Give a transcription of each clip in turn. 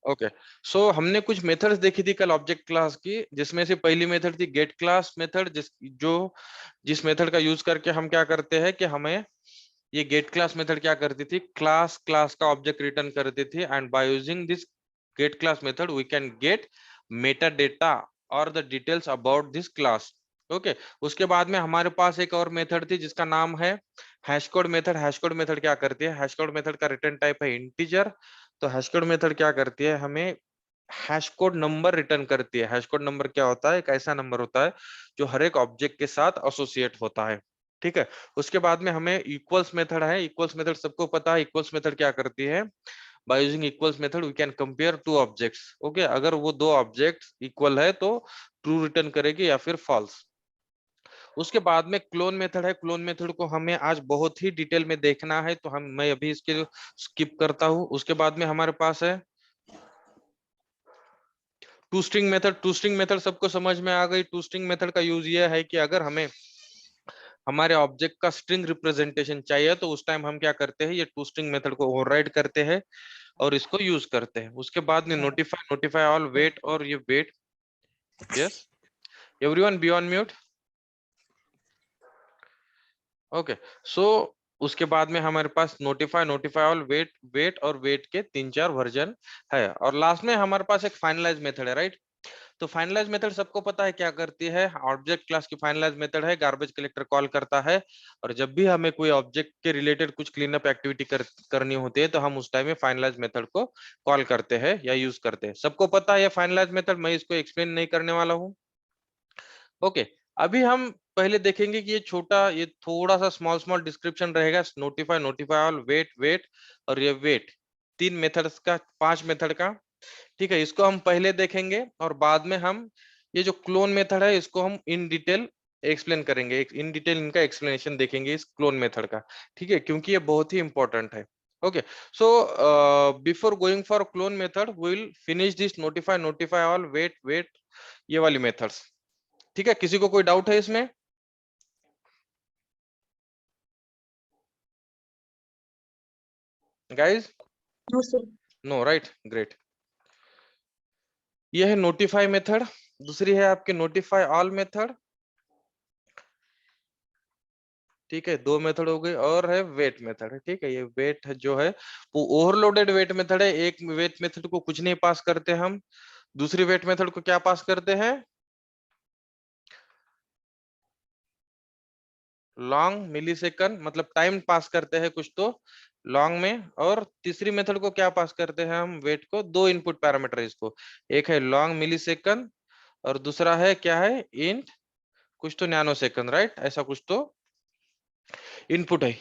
Okay, सो हमने कुछ methods देखी थी कल ऑब्जेक्ट क्लास की, जिसमें से पहली मेथड थी गेट क्लास मेथड, जिस मेथड का यूज करके हम क्या करते हैं कि हमें ये गेट क्लास मेथड क्या करती थी, क्लास क्लास का ऑब्जेक्ट रिटर्न करती थी, and by using this get class method we can get meta data और the details about this class. Okay, उसके बाद में हमारे पास एक और मेथड थी जिसका नाम है हैशकोड मेथड। हैशकोड मेथड क्या करती है, हैशकोड मेथड का रिटर्न टाइप है इंटीजर। तो हैशकोड मेथड क्या करती है, हमें हैश कोड नंबर रिटर्न करती है। हैश कोड नंबर क्या होता है, एक ऐसा नंबर होता है जो हर एक ऑब्जेक्ट के साथ एसोसिएट होता है। ठीक है, उसके बाद में हमें इक्वल्स मेथड है। इक्वल्स मेथड सबको पता है, इक्वल्स मेथड क्या करती है, by using equals method we can compare two objects. Okay, अगर वो दो ऑब्जेक्ट्स इक्वल है तो ट्रू रिटर्न करेगी या फिर फॉल्स। उसके बाद में क्लोन मेथड है। क्लोन मेथड को हमें आज बहुत ही डिटेल में देखना है, तो मैं अभी इसके स्किप करता हूं। उसके बाद में हमारे पास है to string method. To string method सबको समझ में आ गई। टू स्ट्रिंग मेथड का यूज ये है कि अगर हमें हमारे ऑब्जेक्ट का स्ट्रिंग रिप्रेजेंटेशन चाहिए तो उस टाइम हम क्या करते हैं, ये टू स्ट्रिंग मेथड को ओवरराइड करते हैं और इसको यूज करते हैं। उसके बाद में नोटिफाई, नोटिफाई ऑल, वेट और ये wait. Yes, everyone be on mute. Okay, so उसके बाद में हमारे पास notify, notify all, wait, wait और वेट के 3-4 वर्जन है। और लास्ट में हमारे पास एक फाइनलाइज मेथड है, राइट। तो फाइनलाइज मेथड सबको पता है क्या करती है, ऑब्जेक्ट क्लास की फाइनलाइज मेथड है, गार्बेज कलेक्टर कॉल करता है। और जब भी हमें कोई ऑब्जेक्ट के रिलेटेड कुछ क्लीन अप एक्टिविटी करनी होती है तो हम उस टाइम में फाइनलाइज मेथड को कॉल करते हैं या यूज करते हैं। सबको पता है ये फाइनलाइज मेथड, मैं इसको एक्सप्लेन नहीं करने वाला हूँ। ओके, अभी हम पहले देखेंगे कि ये थोड़ा सा स्मॉल स्मॉल डिस्क्रिप्शन रहेगा। Notify, notify all, wait, wait और ये वेट, 3 मेथड्स का, 5 मेथड का। ठीक है, इसको हम पहले देखेंगे और बाद में हम ये जो क्लोन मेथड है इसको हम इन डिटेल एक्सप्लेन करेंगे। इन डिटेल इनका एक्सप्लेनेशन देखेंगे इस क्लोन मेथड का। ठीक है, क्योंकि ये बहुत ही इंपॉर्टेंट है। Okay, so before going for clone method we will finish this notify, notify all, wait, wait, ये वाली मेथड्स। ठीक है, किसी को कोई डाउट है इसमें? Guys, no sir. No, right, great. ये है नोटिफाई मेथड, दूसरी है आपके नोटिफाई ऑल मेथड। ठीक है, 2 मेथड हो गए और है वेट मेथड। ठीक है, ये वेट जो है वो ओवरलोडेड वेट मेथड है। एक वेट मेथड को कुछ नहीं पास करते हम, दूसरी वेट मेथड को क्या पास करते हैं, लॉन्ग मिलीसेकंड, मतलब टाइम पास करते हैं कुछ तो लॉन्ग में। और तीसरी मेथड को क्या पास करते हैं हम, वेट को। 2 इनपुट पैरामीटर है इसको, एक है लॉन्ग मिलीसेकंड और दूसरा है क्या है, इंट कुछ तो नैनो सेकंड, राइट, ऐसा कुछ तो इनपुट है।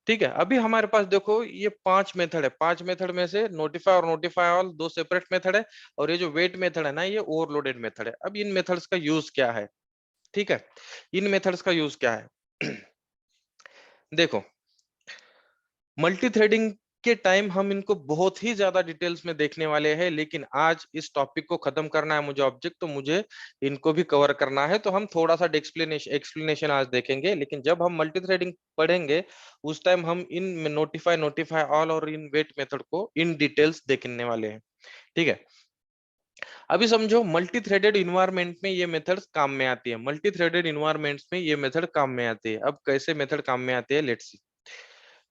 ठीक है, अभी हमारे पास देखो ये 5 मेथड है। 5 मेथड में से नोटिफाई और नोटिफाई ऑल 2 सेपरेट मेथड है, और ये जो वेट मेथड है ना, ये ओवरलोडेड मेथड है। अब इन मेथड्स का यूज क्या है, ठीक है, इन मेथड्स का यूज क्या है देखो, मल्टी थ्रेडिंग के टाइम हम इनको बहुत ही ज्यादा डिटेल्स में देखने वाले हैं, लेकिन आज इस टॉपिक को खत्म करना है मुझे ऑब्जेक्ट, तो मुझे इनको भी कवर करना है। तो हम थोड़ा सा एक्सप्लेनेशन आज देखेंगे, लेकिन जब हम मल्टी थ्रेडिंग पढ़ेंगे उस टाइम हम इन नोटिफाई, नोटिफाई ऑल और इन वेट मेथड को इन डिटेल्स देखने वाले हैं। ठीक है, अभी समझो मल्टी थ्रेडेड इन्वायरमेंट में ये मेथड्स काम में आती है। मल्टी थ्रेडेड इन्वायरमेंट्स में ये मेथड काम में आती है। अब कैसे मेथड काम में आती है, लेट्स सी।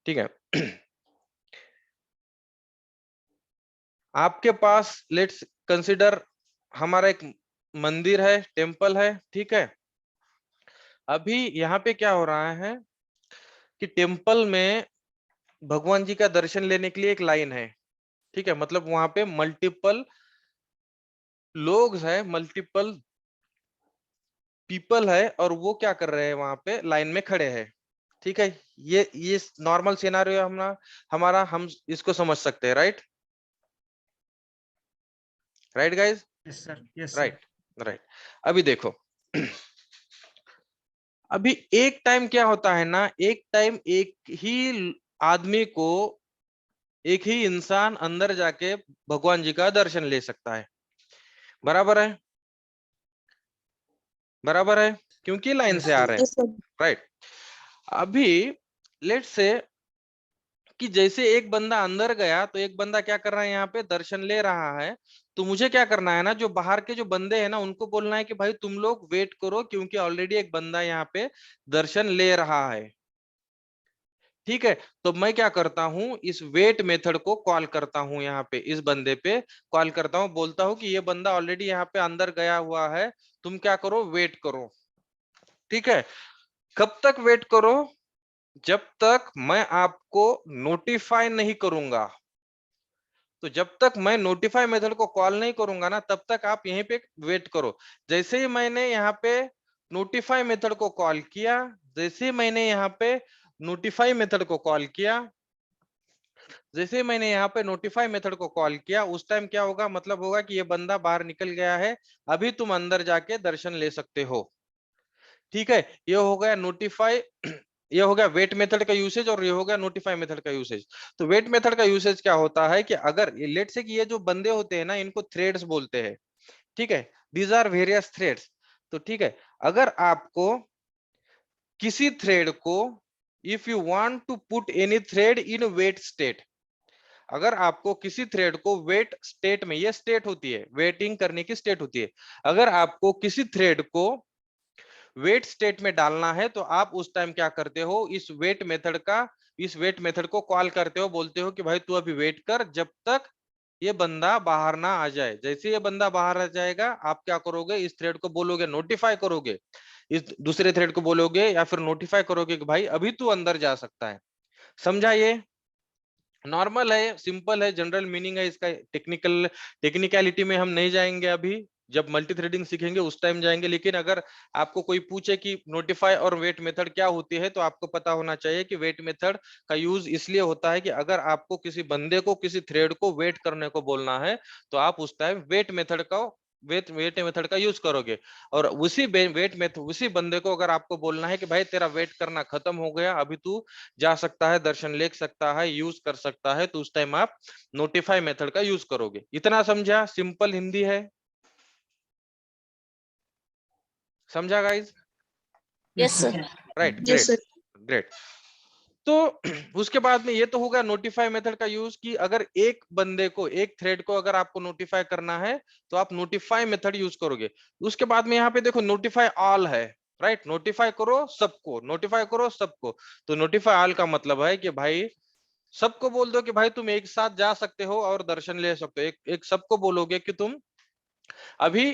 ठीक है आपके पास लेट्स कंसिडर हमारा एक मंदिर है, टेम्पल है। ठीक है, अभी यहाँ पे क्या हो रहा है कि टेम्पल में भगवान जी का दर्शन लेने के लिए एक लाइन है। ठीक है, मतलब वहां पे मल्टीपल लोग हैं, मल्टीपल पीपल है, और वो क्या कर रहे हैं, वहां पे लाइन में खड़े हैं। ठीक है, ये नॉर्मल सिनेरियो हमारा हम इसको समझ सकते हैं, right, right guys, yes sir, yes sir. Right, right. अभी देखो अभी एक टाइम क्या होता है ना, एक टाइम एक ही आदमी को, एक ही इंसान अंदर जाके भगवान जी का दर्शन ले सकता है। बराबर है, बराबर है, क्योंकि लाइन यस से आ सर। रहे हैं, यस सर। राइट। अभी लेट्स से कि जैसे एक बंदा अंदर गया तो एक बंदा क्या कर रहा है, यहाँ पे दर्शन ले रहा है। तो मुझे क्या करना है ना, जो बाहर के जो बंदे हैं ना उनको बोलना है कि भाई तुम लोग वेट करो, क्योंकि ऑलरेडी एक बंदा यहाँ पे दर्शन ले रहा है। ठीक है, तो मैं क्या करता हूं, इस वेट मेथड को कॉल करता हूं, यहाँ पे इस बंदे पे कॉल करता हूं, बोलता हूं कि ये बंदा ऑलरेडी यहाँ पे अंदर गया हुआ है, तुम क्या करो, वेट करो। ठीक है, कब तक वेट करो, जब तक मैं आपको नोटिफाई नहीं करूंगा। तो जब तक मैं नोटिफाई मेथड को कॉल नहीं करूंगा ना, तब तक आप यहीं पे वेट करो। जैसे ही मैंने यहाँ पे नोटिफाई मेथड को कॉल किया, जैसे ही मैंने यहाँ पे नोटिफाई मेथड को कॉल किया, जैसे ही मैंने यहाँ पे नोटिफाई मेथड को कॉल किया, उस टाइम क्या होगा, मतलब होगा कि ये बंदा बाहर निकल गया है, अभी तुम अंदर जाके दर्शन ले सकते हो। ठीक है, ये हो गया नोटिफाई ये हो गया वेट मेथड का यूसेज, और ये हो गया नोटिफाई मेथड का यूसेज। तो वेट मेथड का यूसेज क्या होता है कि अगर लेट से कि ये जो बंदे होते हैं ना, इनको थ्रेड्स बोलते हैं। ठीक है, दीज आर वेरियस थ्रेड्स। तो ठीक है, अगर आपको किसी थ्रेड को, if you want to put any thread in wait state, अगर आपको किसी थ्रेड को वेट स्टेट में, ये स्टेट होती है, वेटिंग करने की स्टेट होती है, अगर आपको किसी थ्रेड को वेट स्टेट में डालना है, तो आप उस टाइम क्या करते हो, इस वेट मेथड को कॉल करते हो, बोलते हो कि भाई तू अभी वेट कर जब तक ये बंदा बाहर ना आ जाए। जैसे ये बंदा बाहर आ जाएगा, आप क्या करोगे, इस थ्रेड को बोलोगे, नोटिफाई करोगे, इस दूसरे थ्रेड को बोलोगे या फिर नोटिफाई करोगे कि भाई अभी तू अंदर जा सकता है। समझा? ये नॉर्मल है, सिंपल है, जनरल मीनिंग है इसका। टेक्निकलिटी में हम नहीं जाएंगे अभी, जब मल्टी थ्रेडिंग सीखेंगे उस टाइम जाएंगे। लेकिन अगर आपको कोई पूछे कि नोटिफाई और वेट मेथड क्या होती है, तो आपको पता होना चाहिए कि वेट मेथड का यूज इसलिए होता है कि अगर आपको किसी बंदे को, किसी थ्रेड को वेट करने को बोलना है, तो आप उस टाइम वेट मेथड का यूज करोगे। और उसी बंदे को अगर आपको बोलना है कि भाई तेरा वेट करना खत्म हो गया, अभी तू जा सकता है, दर्शन ले सकता है, यूज कर सकता है, तो उस टाइम आप नोटिफाई मेथड का यूज करोगे। इतना समझा? सिंपल हिंदी है, समझा guys? Yes, sir. Right, Yes, great, sir. Great. तो उसके बाद में ये तो होगा नोटिफाई मेथड का यूज, कि अगर एक बंदे को, एक थ्रेड को अगर आपको नोटिफाई करना है, तो आप नोटिफाई मेथड यूज करोगे। उसके बाद में यहाँ पे देखो नोटिफाई ऑल है, राइट, नोटिफाई करो सबको, नोटिफाई करो सबको। तो नोटिफाई ऑल का मतलब है कि भाई सबको बोल दो कि भाई तुम एक साथ जा सकते हो और दर्शन ले सकते हो। एक एक सबको बोलोगे कि अभी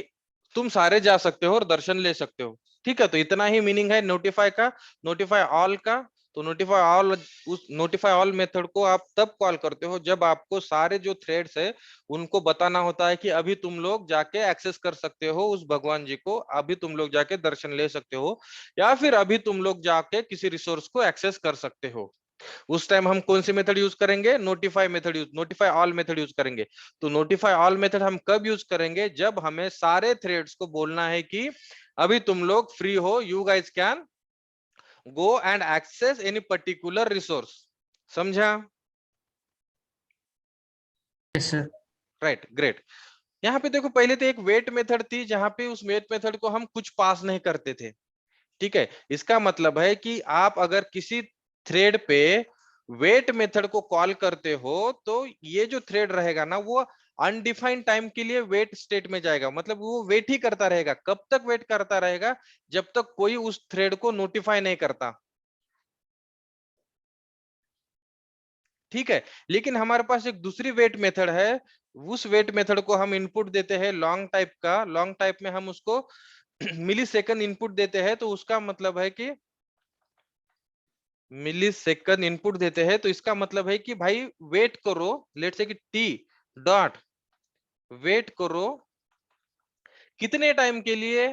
तुम सारे जा सकते हो और दर्शन ले सकते हो। ठीक है, तो इतना ही मीनिंग है नोटिफाई का। नोटिफाई ऑल का, तो नोटिफाई ऑल मेथड को आप तब कॉल करते हो जब आपको सारे जो थ्रेड्स है उनको बताना होता है कि अभी तुम लोग जाके एक्सेस कर सकते हो उस भगवान जी को, अभी तुम लोग जाके दर्शन ले सकते हो, या फिर अभी तुम लोग जाके किसी रिसोर्स को एक्सेस कर सकते हो। उस टाइम हम कौन सी मेथड यूज करेंगे, नोटिफाई ऑल मेथड यूज करेंगे। तो नोटिफाई ऑल मेथड हम कब यूज करेंगे, जब हमें सारे थ्रेड्स को बोलना है कि अभी तुम लोग फ्री हो, you guys can go and access any particular resource. समझा? Yes, sir. Right, great. यहाँ पे देखो, पहले तो एक वेट मेथड थी, जहां पे उस वेट मेथड को हम कुछ पास नहीं करते थे। ठीक है, इसका मतलब है कि आप अगर किसी थ्रेड पे वेट मेथड को कॉल करते हो, तो ये जो थ्रेड रहेगा ना, वो अनडिफाइंड टाइम के लिए वेट स्टेट में जाएगा। मतलब वो वेट ही करता रहेगा। कब तक वेट करता रहेगा? जब तक कोई उस थ्रेड को नोटिफाई नहीं करता। ठीक है, लेकिन हमारे पास एक दूसरी वेट मेथड है। उस वेट मेथड को हम इनपुट देते हैं लॉन्ग टाइप का। लॉन्ग टाइप में हम उसको मिली सेकंड इनपुट देते हैं। तो उसका मतलब है कि मिली सेकंड इनपुट देते हैं, तो इसका मतलब है कि भाई वेट करो, लेट से कि टी डॉट वेट करो कितने टाइम के लिए,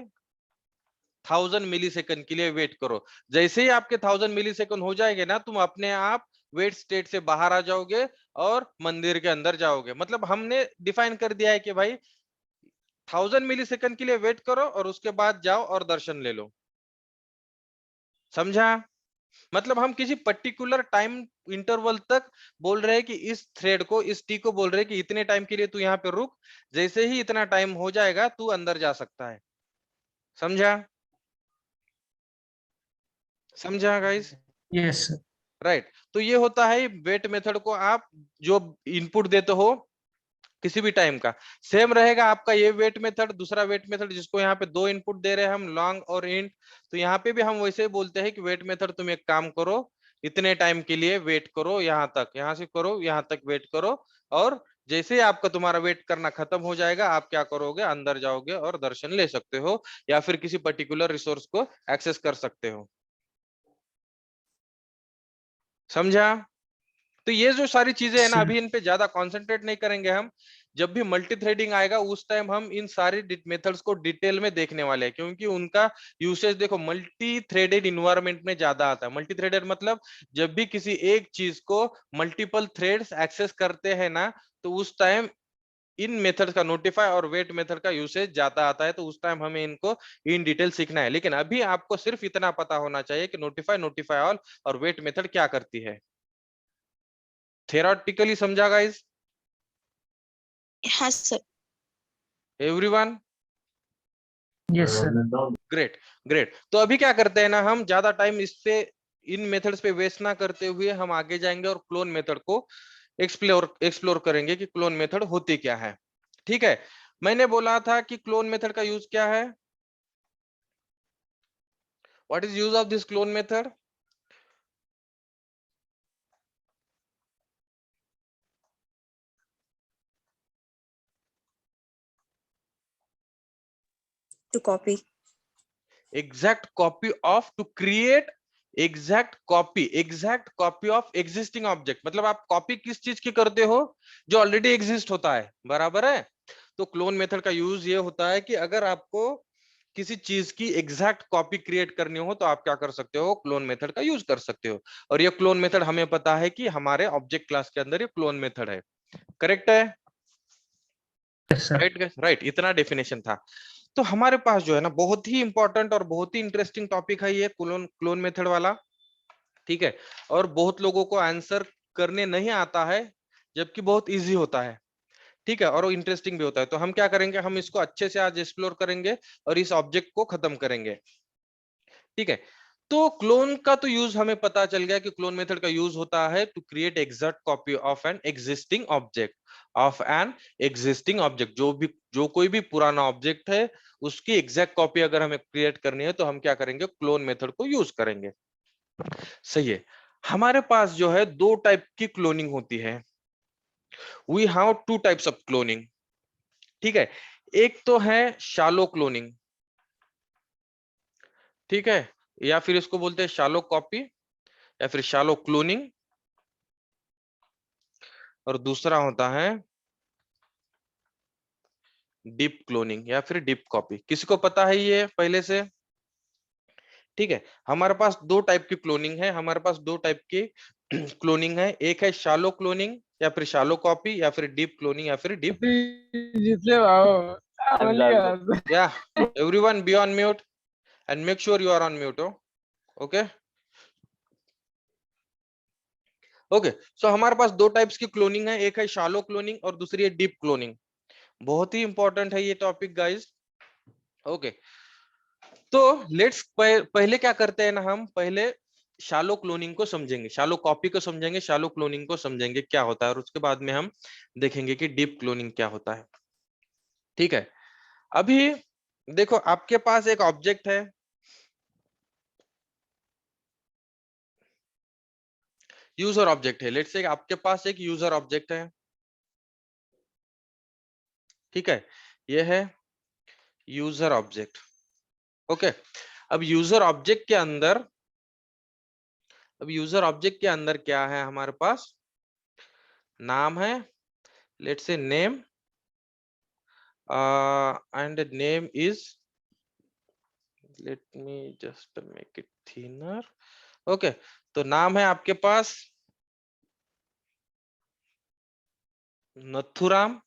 1000 मिली सेकंड के लिए वेट करो। जैसे ही आपके 1000 मिली सेकंड हो जाएंगे ना, तुम अपने आप वेट स्टेट से बाहर आ जाओगे और मंदिर के अंदर जाओगे। मतलब हमने डिफाइन कर दिया है कि भाई 1000 मिली सेकंड के लिए वेट करो और उसके बाद जाओ और दर्शन ले लो। समझा? मतलब हम किसी पर्टिकुलर टाइम इंटरवल तक बोल रहे हैं कि इस थ्रेड को, इस टी को बोल रहे हैं कि इतने टाइम के लिए तू यहाँ पे रुक, जैसे ही इतना टाइम हो जाएगा तू अंदर जा सकता है। समझा? समझा गाइस? Yes, sir. राइट। तो ये होता है वेट मेथड को आप जो इनपुट देते हो किसी भी टाइम का, सेम रहेगा आपका ये वेट मेथड, दूसरा वेट मेथड जिसको यहाँ पे दो इनपुट दे रहे हैं हम, लॉन्ग और इंट। तो यहाँ पे भी हम वैसे ही बोलते हैं कि वेट मेथड तुम एक काम करो, इतने टाइम के लिए वेट करो, यहाँ तक, यहाँ से करो यहाँ तक वेट करो, और जैसे ही आपका तुम्हारा वेट करना खत्म हो जाएगा आप क्या करोगे, अंदर जाओगे और दर्शन ले सकते हो, या फिर किसी पर्टिकुलर रिसोर्स को एक्सेस कर सकते हो। समझा? तो ये जो सारी चीजें है ना, सर अभी इन पे ज्यादा कंसंट्रेट नहीं करेंगे हम। जब भी मल्टी थ्रेडिंग आएगा उस टाइम हम इन सारी मेथड्स को डिटेल में देखने वाले हैं, क्योंकि उनका यूसेज देखो मल्टी थ्रेडेड इन्वायरमेंट में ज्यादा आता है। मल्टी थ्रेडेड मतलब जब भी किसी एक चीज को मल्टीपल थ्रेड्स एक्सेस करते हैं ना, तो उस टाइम इन मेथड का, नोटिफाई और वेट मेथड का यूसेज ज्यादा आता है, तो उस टाइम हमें इनको इन डिटेल सीखना है। लेकिन अभी आपको सिर्फ इतना पता होना चाहिए कि नोटिफाई, नोटिफाई ऑल और वेट मेथड क्या करती है। थेरोटिकली समझा गाइस हाँ sir. Everyone? Yes sir great great. तो अभी क्या करते हैं ना, हम ज्यादा टाइम इस पे, इन मेथड्स पे वेस्ट ना करते हुए हम आगे जाएंगे और क्लोन मेथड को एक्सप्लोर करेंगे कि क्लोन मेथड होती क्या है। ठीक है, मैंने बोला था कि क्लोन मेथड का यूज क्या है, what is use of this clone method? To copy. Exact copy of, to create exact copy of existing object. मतलब आप कॉपी किस चीज की करते हो, जो ऑलरेडी एग्जिस्ट होता है, बराबर है। तो क्लोन मेथड का यूज ये होता है कि अगर आपको किसी चीज की एग्जैक्ट कॉपी क्रिएट करनी हो तो आप क्या कर सकते हो, क्लोन मेथड का यूज कर सकते हो। और ये क्लोन मेथड हमें पता है कि हमारे ऑब्जेक्ट क्लास के अंदर ये क्लोन मेथड है। करेक्ट है? यस सर राइट राइट, इतना डेफिनेशन था। तो हमारे पास जो है ना बहुत ही इंपॉर्टेंट और बहुत ही इंटरेस्टिंग टॉपिक है ये क्लोन मेथड वाला। ठीक है, और बहुत लोगों को आंसर करने नहीं आता है, जबकि बहुत इजी होता है। ठीक है, और वो इंटरेस्टिंग भी होता है। तो हम क्या करेंगे, हम इसको अच्छे से आज एक्सप्लोर करेंगे और इस ऑब्जेक्ट को खत्म करेंगे। ठीक है, तो क्लोन का तो यूज हमें पता चल गया कि क्लोन मेथड का यूज होता है to create exact copy of an existing object, जो कोई भी पुराना ऑब्जेक्ट है उसकी एग्जैक्ट कॉपी अगर हमें क्रिएट करनी है तो हम क्या करेंगे, क्लोन मेथड को यूज करेंगे। सही है। हमारे पास जो है दो टाइप की क्लोनिंग होती है। We have two types of cloning. ठीक है, एक तो है शालो क्लोनिंग, ठीक है, या फिर इसको बोलते हैं शालो कॉपी या फिर शालो क्लोनिंग। और दूसरा होता है डीप क्लोनिंग या फिर डीप कॉपी। किसी को पता है ये पहले से? ठीक है, हमारे पास दो टाइप की क्लोनिंग है, हमारे पास दो टाइप की क्लोनिंग है। एक है शालो क्लोनिंग या फिर शालो कॉपी, या फिर डीप क्लोनिंग या फिर डीप। या everyone be on mute and make sure you are on mute. Okay okay, so हमारे पास दो टाइप्स की क्लोनिंग है, एक है शालो क्लोनिंग और दूसरी है डीप क्लोनिंग। बहुत ही इंपॉर्टेंट है ये टॉपिक गाइस। ओके, तो लेट्स पहले क्या करते हैं ना, हम पहले शालो क्लोनिंग को समझेंगे, शालो कॉपी को समझेंगे, शालो क्लोनिंग को समझेंगे क्या होता है, और उसके बाद में हम देखेंगे कि डीप क्लोनिंग क्या होता है। ठीक है, अभी देखो आपके पास एक ऑब्जेक्ट है, यूजर ऑब्जेक्ट है। लेट्स से आपके पास एक यूजर ऑब्जेक्ट है। ठीक है, ये है यूजर ऑब्जेक्ट। ओके, अब यूजर ऑब्जेक्ट के अंदर, क्या है हमारे पास, नाम है, let's say name, and the name is, let me just make it thinner. Okay, तो नाम है आपके पास नथुराम।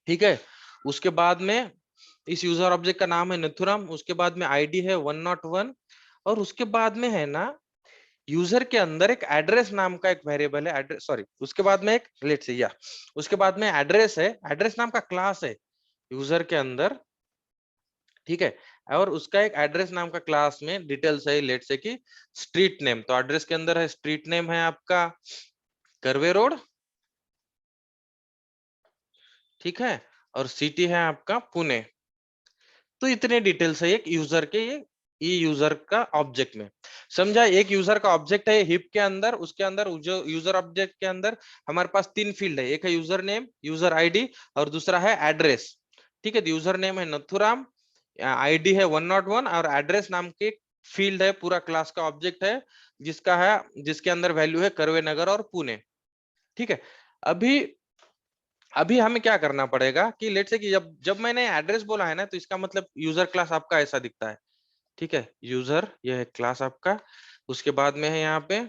ठीक है, उसके बाद में इस यूजर ऑब्जेक्ट का नाम है नथुराम, उसके बाद में आईडी है 101, और उसके बाद में है ना यूजर के अंदर एक एड्रेस नाम का एक वेरिएबल है, एड्रेस, सॉरी, उसके बाद में एक लेट्स से, या उसके बाद में एड्रेस है, एड्रेस नाम का क्लास है यूजर के अंदर। ठीक है, और उसका एक एड्रेस नाम का क्लास में डिटेल्स है, लेट से कि स्ट्रीट नेम, तो एड्रेस के अंदर है स्ट्रीट नेम है आपका कर्वे रोड, ठीक है, और सिटी है आपका पुणे। तो इतने डिटेल्स है एक यूजर के, ये यूजर का ऑब्जेक्ट में। समझा, एक यूजर का ऑब्जेक्ट है हिप के अंदर, उसके अंदर जो यूजर ऑब्जेक्ट के अंदर हमारे पास 3 फील्ड है, एक है यूजर नेम, यूजर आईडी, और दूसरा है एड्रेस, ठीक है। यूजर नेम है नथुराम, आईडी है 101, और एड्रेस नाम के फील्ड है, पूरा क्लास का ऑब्जेक्ट है, जिसका है, जिसके अंदर वैल्यू है कर्वे नगर और पुणे, ठीक है। अभी अभी हमें क्या करना पड़ेगा कि लेट से कि जब जब मैंने एड्रेस बोला है ना, तो इसका मतलब यूजर क्लास आपका ऐसा दिखता है, ठीक है। यूजर, यह है क्लास आपका, उसके बाद में है यहाँ पे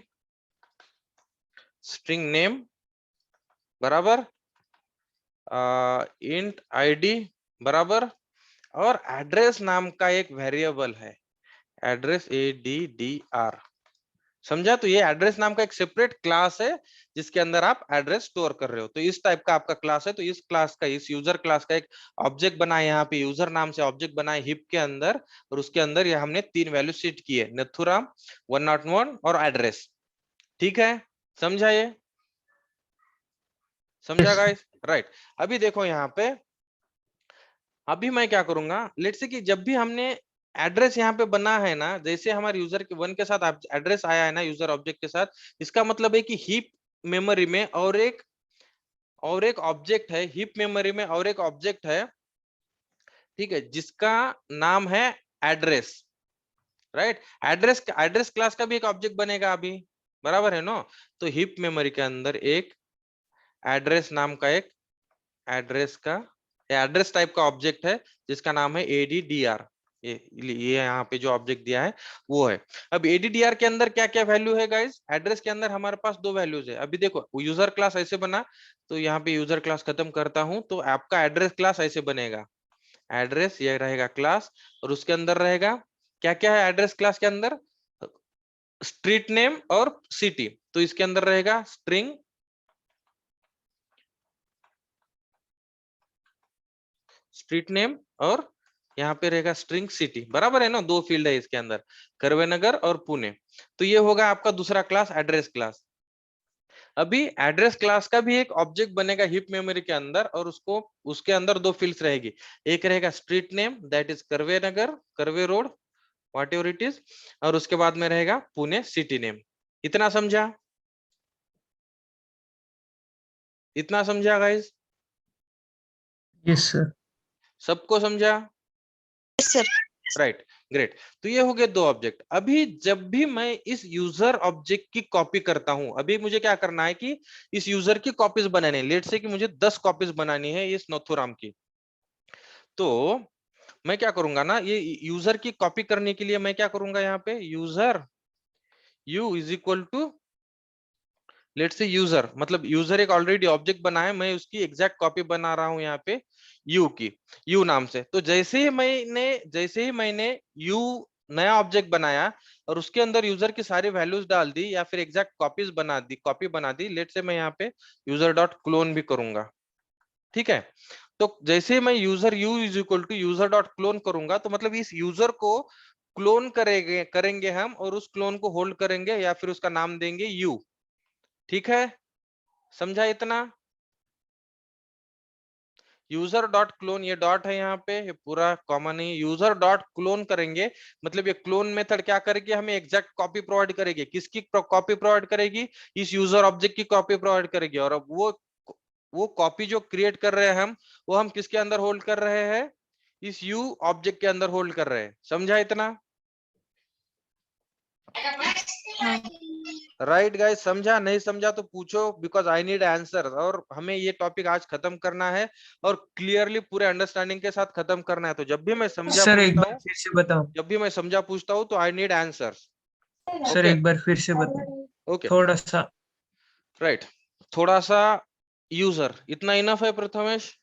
स्ट्रिंग नेम बराबर, इंट आईडी बराबर, और एड्रेस नाम का एक वेरिएबल है, एड्रेस ADDR, समझा। तो ये एड्रेस नाम का एक सेपरेट क्लास है, जिसके अंदर आप एड्रेस स्टोर कर रहे हो। तो इस टाइप का आपका क्लास है, तो इस क्लास का, इस यूजर क्लास का एक ऑब्जेक्ट बनाए, यहाँ पे यूजर नाम से ऑब्जेक्ट बनाए हिप के अंदर, और उसके अंदर ये हमने 3 वैल्यू सेट की है, नथुराम, 101 और एड्रेस, ठीक है। समझा ये? समझा Yes, गाइस? राइट। अभी देखो यहाँ पे, अभी मैं क्या करूंगा, लेट्स से कि जब भी हमने एड्रेस यहाँ पे बना है ना, जैसे हमारे यूजर के 1 के साथ एड्रेस आया है ना यूजर ऑब्जेक्ट के साथ, इसका मतलब है कि हीप मेमोरी में और एक ऑब्जेक्ट है, हीप मेमोरी में और एक ऑब्जेक्ट है, ठीक है, जिसका नाम है एड्रेस, राइट। एड्रेस क्लास का भी एक ऑब्जेक्ट बनेगा अभी, बराबर है नो। तो हीप मेमोरी के अंदर एक एड्रेस नाम का एक एड्रेस का एड्रेस टाइप का ऑब्जेक्ट है, जिसका नाम है ADDR, ये यहाँ पे जो ऑब्जेक्ट दिया है वो है। अब ADDR के अंदर क्या क्या वैल्यू है गाइस, एड्रेस के अंदर हमारे पास 2 वैल्यूज है। अभी देखो यूजर क्लास ऐसे बना, तो यहाँ पे यूजर क्लास खत्म करता हूं, तो आपका एड्रेस क्लास ऐसे बनेगा, एड्रेस ये रहेगा क्लास, और उसके अंदर रहेगा क्या क्या है एड्रेस क्लास के अंदर, स्ट्रीट नेम और सिटी। तो इसके अंदर रहेगा स्ट्रीट नेम, और यहाँ पे रहेगा स्ट्रिंग सिटी, बराबर है ना, 2 फील्ड है इसके अंदर, कर्वे नगर और पुणे। तो ये होगा आपका दूसरा क्लास, एड्रेस क्लास। अभी एड्रेस क्लास का भी एक ऑब्जेक्ट बनेगा हिप मेमोरी के अंदर, और उसके अंदर 2 फील्ड्स रहेगी, एक रहेगा street name, that is curve Nagar, curve road, what ever it is, और उसके बाद में रहेगा पुणे सिटी नेम। इतना समझा? इतना समझा गाइस? yes, sir. सबको समझा? Yes, sir. Right, great. तो ये हो गए 2 ऑब्जेक्ट। अभी जब भी मैं इस यूजर ऑब्जेक्ट की कॉपी करता हूं, अभी मुझे क्या करना है कि इस यूजर की कॉपीज बनानी है, लेट से कि मुझे 10 कॉपीज बनानी है इस नथुराम की। तो मैं क्या करूंगा ना, ये यूजर की कॉपी करने के लिए मैं क्या करूंगा, यहाँ पे user u is equal to, let's say user, मतलब यूजर एक ऑलरेडी ऑब्जेक्ट बना है, मैं उसकी एग्जैक्ट कॉपी बना रहा हूं यहाँ पे यू की, यू नाम से। तो जैसे ही मैंने यू नया ऑब्जेक्ट बनाया, और उसके अंदर यूजर की सारी वैल्यूज डाल दी, या फिर एग्जैक्ट कॉपी बना दी, लेट से मैं यहाँ पे यूजर डॉट क्लोन भी करूंगा, ठीक है। तो जैसे मैं user u is equal to user dot clone करूंगा, तो मतलब इस यूजर को क्लोन करेंगे हम, और उस क्लोन को होल्ड करेंगे, या फिर उसका नाम देंगे यू, ठीक है। समझा इतना? यूजर डॉट क्लोन, ये डॉट है यहाँ पे, ये पूरा कॉमन है, यूजर डॉट क्लोन करेंगे, मतलब ये क्लोन मेथड क्या करेगी, हमें एग्जैक्ट कॉपी प्रोवाइड करेगी। किसकी कॉपी प्रोवाइड करेगी? इस यूजर ऑब्जेक्ट की कॉपी प्रोवाइड करेगी। और अब वो कॉपी जो क्रिएट कर रहे हैं हम, वो हम किसके अंदर होल्ड कर रहे हैं? इस यू ऑब्जेक्ट के अंदर होल्ड कर रहे हैं। समझा इतना? राइट गाइस, समझा? नहीं समझा तो पूछो, बिकॉज आई नीड आंसर। और हमें ये टॉपिक आज खत्म करना है, और क्लियरली पूरे अंडरस्टैंडिंग के साथ खत्म करना है। तो जब भी मैं समझा सर एक पूछता बार हूँ, फिर से बताओ। तो I need answer. Sir okay, एक बार फिर से बताओ, ओके, थोड़ा सा। राइट। थोड़ा सा यूजर, इतना इनफ है प्रथमेश?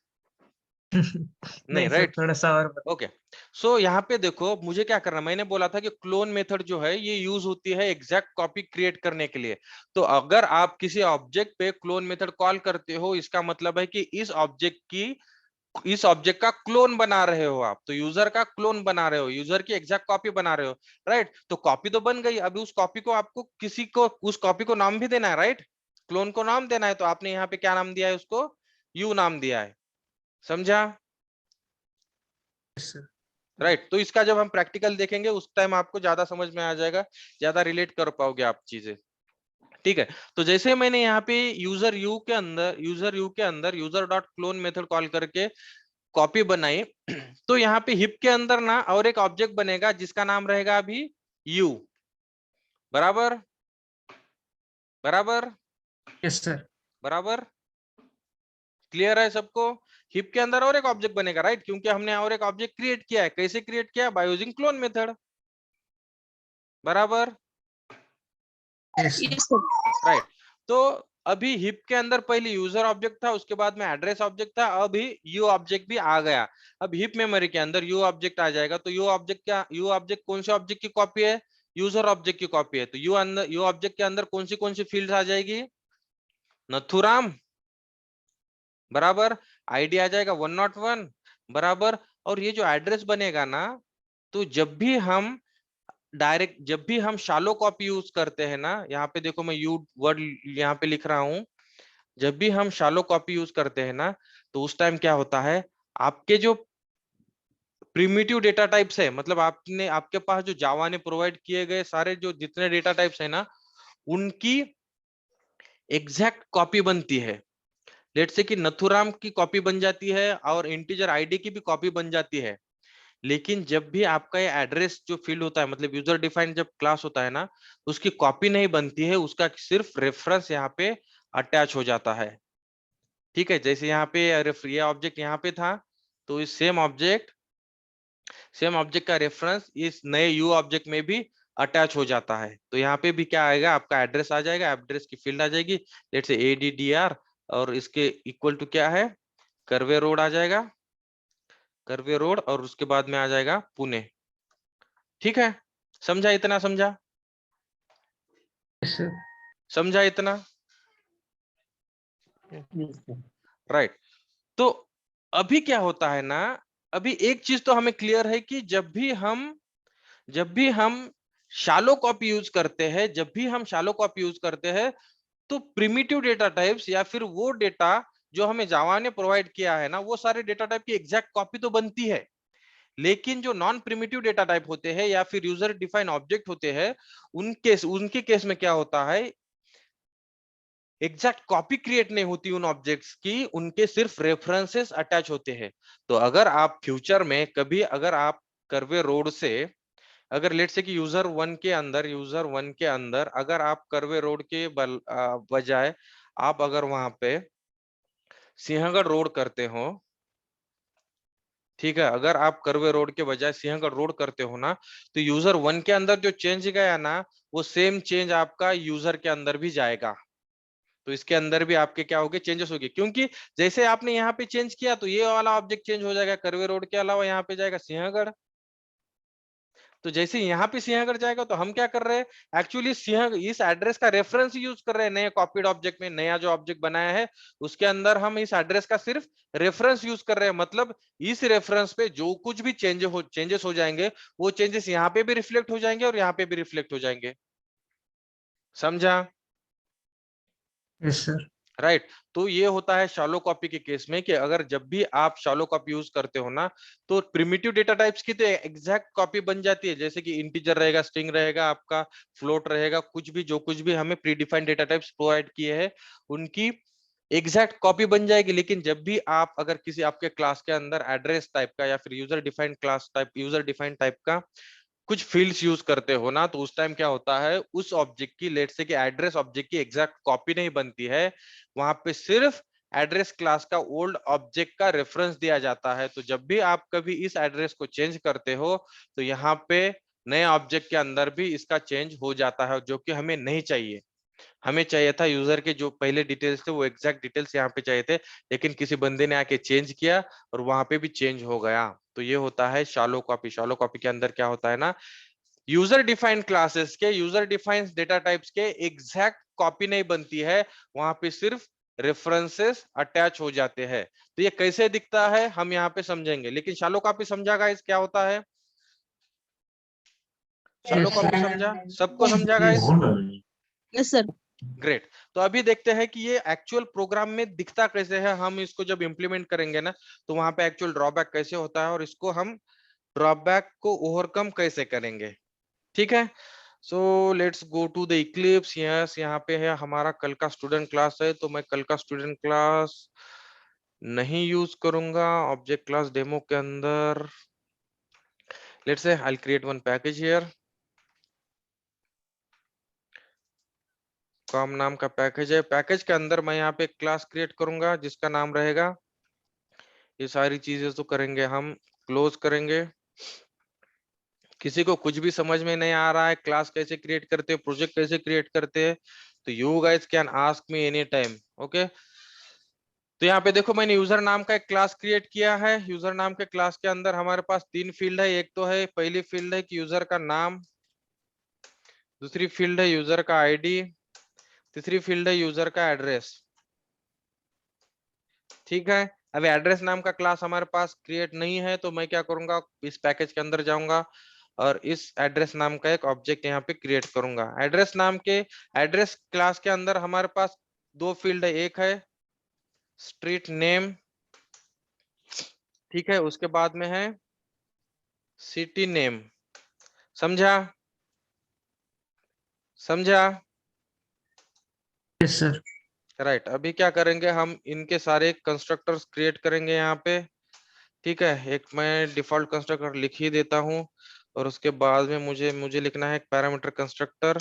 नहीं, नहीं सर, राइट, थोड़ा सा और बताओ। ओके। सो यहाँ पे देखो मुझे क्या करना, मैंने बोला था कि क्लोन मेथड जो है ये यूज होती है एग्जैक्ट कॉपी क्रिएट करने के लिए। तो अगर आप किसी ऑब्जेक्ट पे क्लोन मेथड कॉल करते हो, इसका मतलब है कि इस ऑब्जेक्ट की इस ऑब्जेक्ट का क्लोन बना रहे हो आप, तो यूजर का क्लोन बना रहे हो, यूजर की एग्जैक्ट कॉपी बना रहे हो, राइट। तो कॉपी तो बन गई, अभी उस कॉपी को आपको किसी को उस कॉपी को नाम भी देना है, राइट। क्लोन को नाम देना है, तो आपने यहाँ पे क्या नाम दिया है उसको, यू नाम दिया है, समझा, यस सर। राइट। तो इसका जब हम प्रैक्टिकल देखेंगे उस टाइम आपको ज्यादा समझ में आ जाएगा, ज्यादा रिलेट कर पाओगे आप चीजें, ठीक है। तो जैसे मैंने यहाँ पे user dot clone method call करके कॉपी बनाई, तो यहाँ पे हिप के अंदर ना और एक ऑब्जेक्ट बनेगा जिसका नाम रहेगा अभी यू, बराबर बराबर यस सर। बराबर, क्लियर है सबको। हिप के अंदर और एक ऑब्जेक्ट बनेगा, राइट, क्योंकि हमने और एक ऑब्जेक्ट क्रिएट किया है, कैसे क्रिएट किया, बाय यूजिंग क्लोन मेथड, बराबर, यस सर। राइट। तो अभी हिप के अंदर पहले यूजर ऑब्जेक्ट था, उसके बाद में एड्रेस ऑब्जेक्ट था, अभी यू ऑब्जेक्ट भी आ गया। अब हिप मेमोरी के अंदर यू ऑब्जेक्ट आ जाएगा, तो यू ऑब्जेक्ट कौन से ऑब्जेक्ट की कॉपी है, यूजर ऑब्जेक्ट की कॉपी है, तो यू ऑब्जेक्ट के अंदर कौन सी फील्ड आ जाएगी, नथुराम, बराबर, आईडी आ जाएगा 101, बराबर। और ये जो एड्रेस बनेगा ना, तो जब भी हम शालो कॉपी यूज करते हैं ना, यहाँ पे देखो मैं यू वर्ड यहाँ पे लिख रहा हूं, जब भी हम शालो कॉपी यूज करते हैं ना, तो उस टाइम क्या होता है, आपके जो प्रिमिटिव डेटा टाइप्स है, मतलब आपके पास जो जावा ने प्रोवाइड किए गए सारे जो जितने डेटा टाइप्स है ना, उनकी एग्जैक्ट कॉपी बनती है। लेट से कि नथुराम की कॉपी बन जाती है और इंटीजर आईडी की भी कॉपी बन जाती है, लेकिन जब भी आपका ये एड्रेस जो फील्ड होता है, मतलब यूजर डिफाइंड जब क्लास होता है ना, उसकी कॉपी नहीं बनती है, उसका सिर्फ रेफरेंस यहाँ पे अटैच हो जाता है, ठीक है। जैसे यहाँ पे ये ऑब्जेक्ट यहाँ पे था, तो इस सेम ऑब्जेक्ट का रेफरेंस इस नए यू ऑब्जेक्ट में भी अटैच हो जाता है। तो यहाँ पे भी क्या आएगा, आपका एड्रेस आ जाएगा, एड्रेस की फील्ड आ जाएगी, लेट से ADDR, और इसके इक्वल टू क्या है, कर्वे रोड आ जाएगा, कर्वे रोड, और उसके बाद में आ जाएगा पुणे, ठीक है। समझा, इतना समझा, यस सर। समझा इतना, यस सर। राइट। तो अभी क्या होता है ना, अभी एक चीज तो हमें क्लियर है कि जब भी हम शालो कॉपी यूज करते हैं, तो प्रिमिटिव डेटा टाइप्स या फिर वो डेटा जो हमें जावा ने प्रोवाइड किया है ना, वो सारे डेटा टाइप की एग्जैक्ट कॉपी तो बनती है, लेकिन जो नॉन प्रिमिटिव डेटा टाइप होते हैं या फिर यूजर डिफाइन ऑब्जेक्ट होते हैं, उनके केस में क्या होता है, एग्जैक्ट कॉपी क्रिएट नहीं होती उन ऑब्जेक्ट्स की, उनके सिर्फ रेफरेंसेस अटैच होते हैं। तो अगर आप फ्यूचर में कभी अगर आप कर्वे रोड से, अगर लेट से कि यूजर वन के अंदर अगर आप कर्वे रोड के बजाय आप अगर वहां पे सिंहगढ़ रोड करते हो, ठीक है, अगर आप कर्वे रोड के बजाय सिंहगढ़ रोड करते हो ना, तो यूजर वन के अंदर जो चेंज गया ना, वो सेम चेंज आपका यूजर के अंदर भी जाएगा। तो इसके अंदर भी आपके क्या होंगे, चेंजेस होंगे, क्योंकि जैसे आपने यहाँ पे चेंज किया तो ये वाला ऑब्जेक्ट चेंज हो जाएगा, कर्वे रोड के अलावा यहाँ पे जाएगा सिंहगढ़। तो जैसे यहाँ पे सिंहगढ़ जाएगा, तो हम क्या कर रहे हैं, एक्चुअली सिंह इस एड्रेस का रेफरेंस यूज कर रहे हैं, नए कॉपीड ऑब्जेक्ट में, नया जो ऑब्जेक्ट बनाया है उसके अंदर हम इस एड्रेस का सिर्फ रेफरेंस यूज कर रहे हैं, मतलब इस रेफरेंस पे जो कुछ भी चेंजेस हो जाएंगे, वो चेंजेस यहाँ पे भी रिफ्लेक्ट हो जाएंगे और यहाँ पे भी रिफ्लेक्ट हो जाएंगे, समझा, यस सर। राइट। तो ये होता है शैलो कॉपी के केस में, कि अगर जब भी आप शैलो कॉपी यूज करते हो ना, तो प्रिमिटिव डेटा टाइप्स की तो एग्जैक्ट कॉपी बन जाती है, जैसे कि इंटीजर रहेगा, स्ट्रिंग रहेगा, आपका फ्लोट रहेगा, कुछ भी हमें प्रीडिफाइंड डेटा टाइप्स प्रोवाइड किए हैं, उनकी एग्जैक्ट कॉपी बन जाएगी। लेकिन जब भी आप अगर किसी आपके क्लास के अंदर एड्रेस टाइप का या फिर यूजर डिफाइंड टाइप का कुछ फील्ड्स यूज करते हो ना, तो उस टाइम क्या होता है, उस ऑब्जेक्ट की, लेट से कि एड्रेस ऑब्जेक्ट की एग्जैक्ट कॉपी नहीं बनती है, वहां पे सिर्फ एड्रेस क्लास का ओल्ड ऑब्जेक्ट का रेफरेंस दिया जाता है। तो जब भी आप कभी इस एड्रेस को चेंज करते हो, तो यहाँ पे नए ऑब्जेक्ट के अंदर भी इसका चेंज हो जाता है, जो कि हमें नहीं चाहिए। हमें चाहिए था यूजर के जो पहले डिटेल्स थे वो एग्जैक्ट डिटेल्स यहाँ पे चाहिए थे, लेकिन किसी बंदे ने आके चेंज किया और वहां पे भी चेंज हो गया। तो ये होता है शैलो कॉपी। शैलो कॉपी के अंदर क्या होता है ना, यूजर डिफाइंड क्लासेस के, यूजर डिफाइंड डेटा टाइप्स के एग्जैक्ट कॉपी नहीं बनती है, वहां पे सिर्फ रेफरेंसेस अटैच हो जाते हैं। तो ये कैसे दिखता है हम यहाँ पे समझेंगे, लेकिन शालो काफी समझा गाइस क्या होता है? शालो Yes, काफी sir. समझा? सबको समझा गाइस? Yes sir. ग्रेट। तो अभी देखते हैं कि ये एक्चुअल प्रोग्राम में दिखता कैसे है। हम इसको जब इंप्लीमेंट करेंगे ना, तो वहां पे एक्चुअल ड्रॉबैक कैसे होता है और इसको हम ड्रॉबैक को ओवरकम कैसे करेंगे। ठीक है, so let's go to the Eclipse. Yes, यहाँ पे है हमारा कल का स्टूडेंट क्लास है, तो मैं कल का स्टूडेंट क्लास नहीं यूज करूंगा ऑब्जेक्ट क्लास डेमो के अंदर। Let's say I will create one package here. Com नाम का पैकेज है। पैकेज के अंदर मैं यहाँ पे क्लास क्रिएट करूंगा जिसका नाम रहेगा, ये सारी चीजें तो करेंगे हम, क्लोज करेंगे। किसी को कुछ भी समझ में नहीं आ रहा है क्लास कैसे क्रिएट करते हैं, प्रोजेक्ट कैसे क्रिएट करते हैं, तो you guys can ask me any time. Okay, तो यहाँ पे देखो मैंने यूजर नाम का एक क्लास क्रिएट किया है। यूजर नाम के क्लास के अंदर हमारे पास 3 फील्ड है। एक तो है, पहली फील्ड है कि यूजर का नाम, दूसरी फील्ड है यूजर का आईडी, तीसरी फील्ड है यूजर का एड्रेस। ठीक है, अब एड्रेस नाम का क्लास हमारे पास क्रिएट नहीं है, तो मैं क्या करूंगा, इस पैकेज के अंदर जाऊंगा और इस एड्रेस नाम का एक ऑब्जेक्ट यहाँ पे क्रिएट करूंगा। एड्रेस नाम के एड्रेस क्लास के अंदर हमारे पास 2 फील्ड है। एक है स्ट्रीट नेम, ठीक है, उसके बाद में है सिटी नेम। समझा? समझा? Yes, sir. राइट। अभी क्या करेंगे, हम इनके सारे कंस्ट्रक्टर्स क्रिएट करेंगे यहाँ पे। ठीक है, एक मैं डिफॉल्ट कंस्ट्रक्टर लिख ही देता हूँ और उसके बाद में मुझे लिखना है एक पैरामीटर कंस्ट्रक्टर।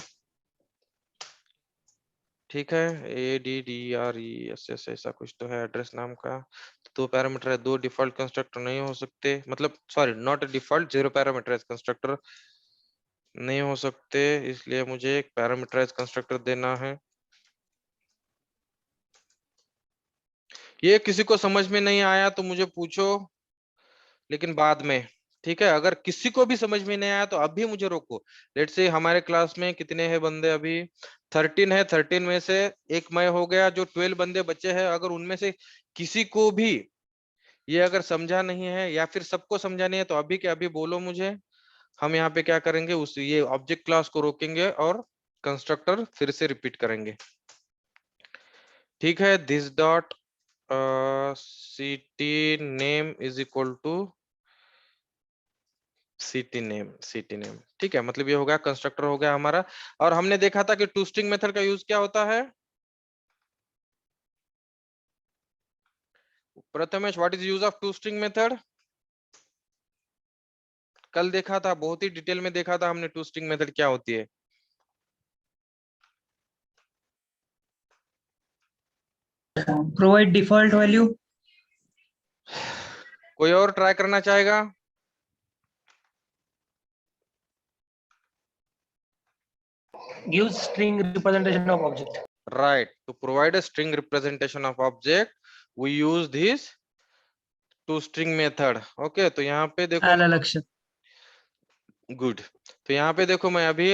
ठीक है, ADDRESS ऐसा कुछ तो है एड्रेस नाम का। 2 पैरामीटर है, 2 डिफॉल्ट कंस्ट्रक्टर नहीं हो सकते, मतलब sorry not default, 0 parameterize constructor नहीं हो सकते, इसलिए मुझे एक पैरामीटराइज कंस्ट्रक्टर देना है। ये किसी को समझ में नहीं आया तो मुझे पूछो, लेकिन बाद में। ठीक है, अगर किसी को भी समझ में नहीं आया तो अभी मुझे रोको। लेट्स से हमारे क्लास में कितने हैं बंदे, अभी 13 है। 13 में से एक मैं हो गया, जो 12 बंदे बचे हैं, अगर उनमें से किसी को भी ये अगर समझा नहीं है या फिर सबको समझा नहीं है, तो अभी के अभी बोलो मुझे। हम यहाँ पे क्या करेंगे, उस ये ऑब्जेक्ट क्लास को रोकेंगे और कंस्ट्रक्टर फिर से रिपीट करेंगे। ठीक है, this dot city name is equal to city name. ठीक है, मतलब ये हो गया कंस्ट्रक्टर हो गया हमारा। और हमने देखा था कि टू स्ट्रिंग मेथड का यूज क्या होता है। Prathamesh, what is use of to string method? कल देखा था, बहुत ही डिटेल में देखा था हमने टू स्ट्रिंग मेथड क्या होती है। Provide default value. कोई और ट्राई करना चाहेगा? Gives string representation of object. Right, to provide a string representation of object we use this to string method. Okay, तो यहाँ पे देखो, आला लक्ष्य. गुड। तो यहाँ पे देखो मैं अभी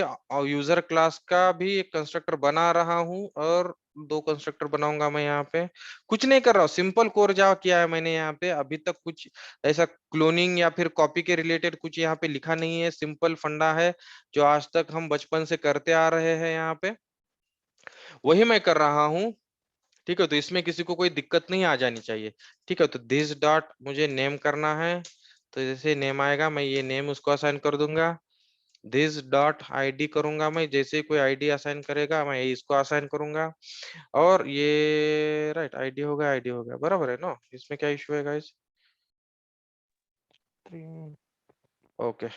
यूजर क्लास का भी एक कंस्ट्रक्टर बना रहा हूँ और 2 कंस्ट्रक्टर बनाऊंगा मैं। यहाँ पे कुछ नहीं कर रहा हूँ, सिंपल कोर जावा किया है मैंने। यहाँ पे अभी तक कुछ ऐसा क्लोनिंग या फिर कॉपी के रिलेटेड कुछ यहाँ पे लिखा नहीं है। सिंपल फंडा है जो आज तक हम बचपन से करते आ रहे हैं, यहाँ पे वही मैं कर रहा हूँ। ठीक है, तो इसमें किसी को कोई दिक्कत नहीं आ जानी चाहिए। ठीक है, तो दिस डॉट मुझे नेम करना है, तो जैसे नेम आएगा मैं ये नेम उसको असाइन कर दूंगा। दिस डॉट आईडी करूंगा मैं, जैसे कोई आईडी असाइन करेगा मैं इसको असाइन करूंगा। और ये राइट आईडी होगा, आईडी होगा, बराबर है ना? इसमें क्या इशू है गाइस? ओके,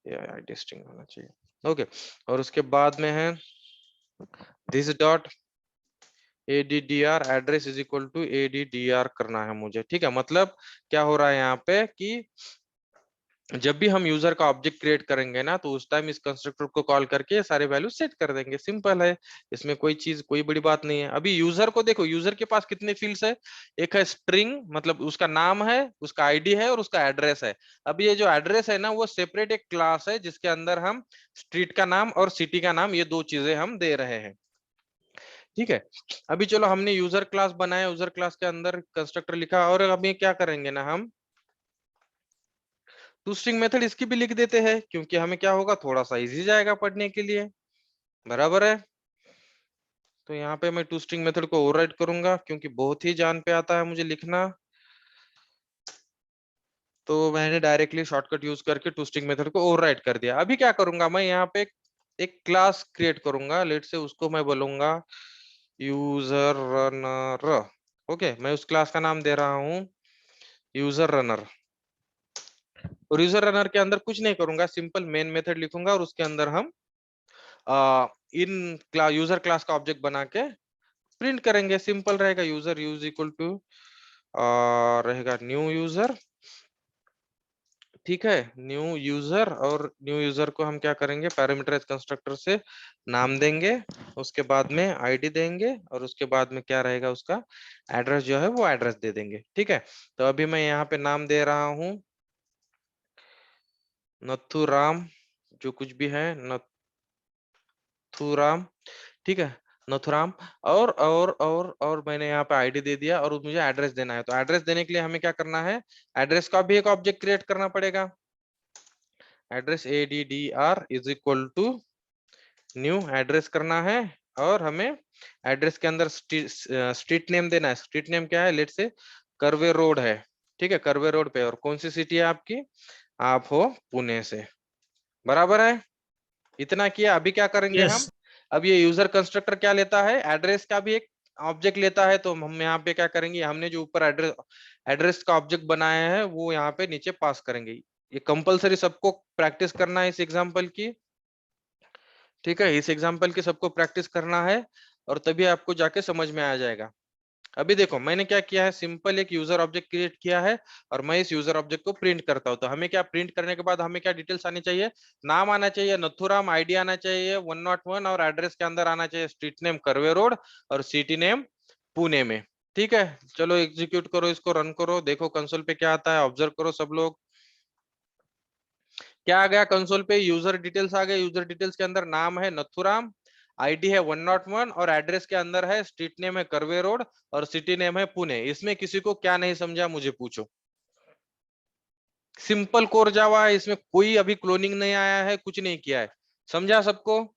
ये आईडी स्ट्रिंग होना चाहिए। ओके, और उसके बाद में है this dot ADDR address is equal to ADDR करना है मुझे। ठीक है, मतलब क्या हो रहा है यहाँ पे कि जब भी हम यूजर का ऑब्जेक्ट क्रिएट करेंगे ना, तो उस टाइम इस कंस्ट्रक्टर को कॉल करके सारे वैल्यू सेट कर देंगे। सिंपल है, इसमें कोई बड़ी बात नहीं है। अभी यूजर को देखो, यूजर के पास कितने फील्ड्स है, एक है स्ट्रिंग, मतलब उसका नाम है, उसका आईडी है और उसका एड्रेस है। अब ये जो एड्रेस है ना, वो सेपरेट एक क्लास है जिसके अंदर हम स्ट्रीट का नाम और सिटी का नाम, ये 2 चीजें हम दे रहे हैं। ठीक है। अभी चलो हमने यूजर क्लास बनाया, यूजर क्लास के अंदर कंस्ट्रक्टर लिखा, और अभी क्या करेंगे ना, हम टू स्ट्रिंग मेथड इसकी भी लिख देते हैं, क्योंकि हमें क्या होगा, थोड़ा सा इजी जाएगा पढ़ने के लिए, बराबर है। तो यहाँ पे मैं टू स्ट्रिंग मेथड को ओवरराइड करूंगा, क्योंकि बहुत ही जान पे आता है मुझे लिखना, तो मैंने डायरेक्टली शॉर्टकट यूज करके टू स्ट्रिंग मेथड को ओवरराइड कर दिया। अभी क्या करूंगा, मैं यहाँ पे एक क्लास क्रिएट करूंगा, लेट से उसको मैं बोलूंगा यूजर रनर। ओके, मैं उस क्लास का नाम दे रहा हूँ यूजर रनर। और यूजर रनर के अंदर कुछ नहीं करूंगा, सिंपल मेन मेथड लिखूंगा, और उसके अंदर हम इन यूजर क्लास का ऑब्जेक्ट बना के प्रिंट करेंगे। सिंपल रहेगा, यूजर यूज इक्वल टू रहेगा न्यू यूजर, ठीक है, न्यू यूजर। और न्यू यूजर को हम क्या करेंगे, पैरामीटराइज कंस्ट्रक्टर से नाम देंगे, उसके बाद में आईडी देंगे, और उसके बाद में क्या रहेगा, उसका एड्रेस जो है वो एड्रेस दे देंगे, ठीक है। तो अभी मैं यहाँ पे नाम दे रहा हूँ नथुराम, जो कुछ भी है नथुराम, ठीक है, नथुराम। और मैंने यहाँ पे आईडी दे दिया, और मुझे एड्रेस देना है। तो एड्रेस देने के लिए हमें क्या करना है, एड्रेस का भी एक ऑब्जेक्ट क्रिएट करना पड़ेगा। Address addr is equal to new address करना है, और हमें एड्रेस के अंदर स्ट्रीट नेम देना है। स्ट्रीट नेम क्या है, लेट से कर्वे रोड है, ठीक है, कर्वे रोड पे। और कौन सी सिटी है आपकी, आप हो पुणे से, बराबर है। इतना किया। अभी क्या करेंगे Yes. हम, अब ये यूजर कंस्ट्रक्टर क्या लेता है, एड्रेस का भी एक ऑब्जेक्ट लेता है। तो हम यहाँ पे क्या करेंगे, हमने जो ऊपर एड्रेस का ऑब्जेक्ट बनाया है वो यहाँ पे नीचे पास करेंगे। ये कंपलसरी सबको प्रैक्टिस करना है इस एग्जांपल की, ठीक है, इस एग्जांपल की सबको प्रैक्टिस करना है, और तभी आपको जाके समझ में आ जाएगा। अभी देखो मैंने क्या किया है, सिंपल एक यूजर ऑब्जेक्ट क्रिएट किया है, और मैं इस यूजर ऑब्जेक्ट को प्रिंट करता हूं। तो हमें क्या, प्रिंट करने के बाद हमें क्या डिटेल्स आनी चाहिए, नाम आना चाहिए नथुराम, आईडी आना चाहिए 101, और एड्रेस के अंदर आना चाहिए स्ट्रीट नेम कर्वे रोड, और सिटी नेम पुणे में, ठीक है। चलो एग्जीक्यूट करो, इसको रन करो, देखो कंसोल पे क्या आता है, ऑब्जर्व करो सब लोग। क्या आ गया कंसोल पे, यूजर डिटेल्स आ गए। यूजर डिटेल्स के अंदर नाम है नथुराम, आईडी है 101, और एड्रेस के अंदर है स्ट्रीट नेम है कर्वे रोड, और सिटी नेम है पुणे। इसमें किसी को क्या नहीं समझा मुझे पूछो। सिंपल कोर जावा है, इसमें कोई अभी क्लोनिंग नहीं आया है, कुछ नहीं किया है, समझा सबको,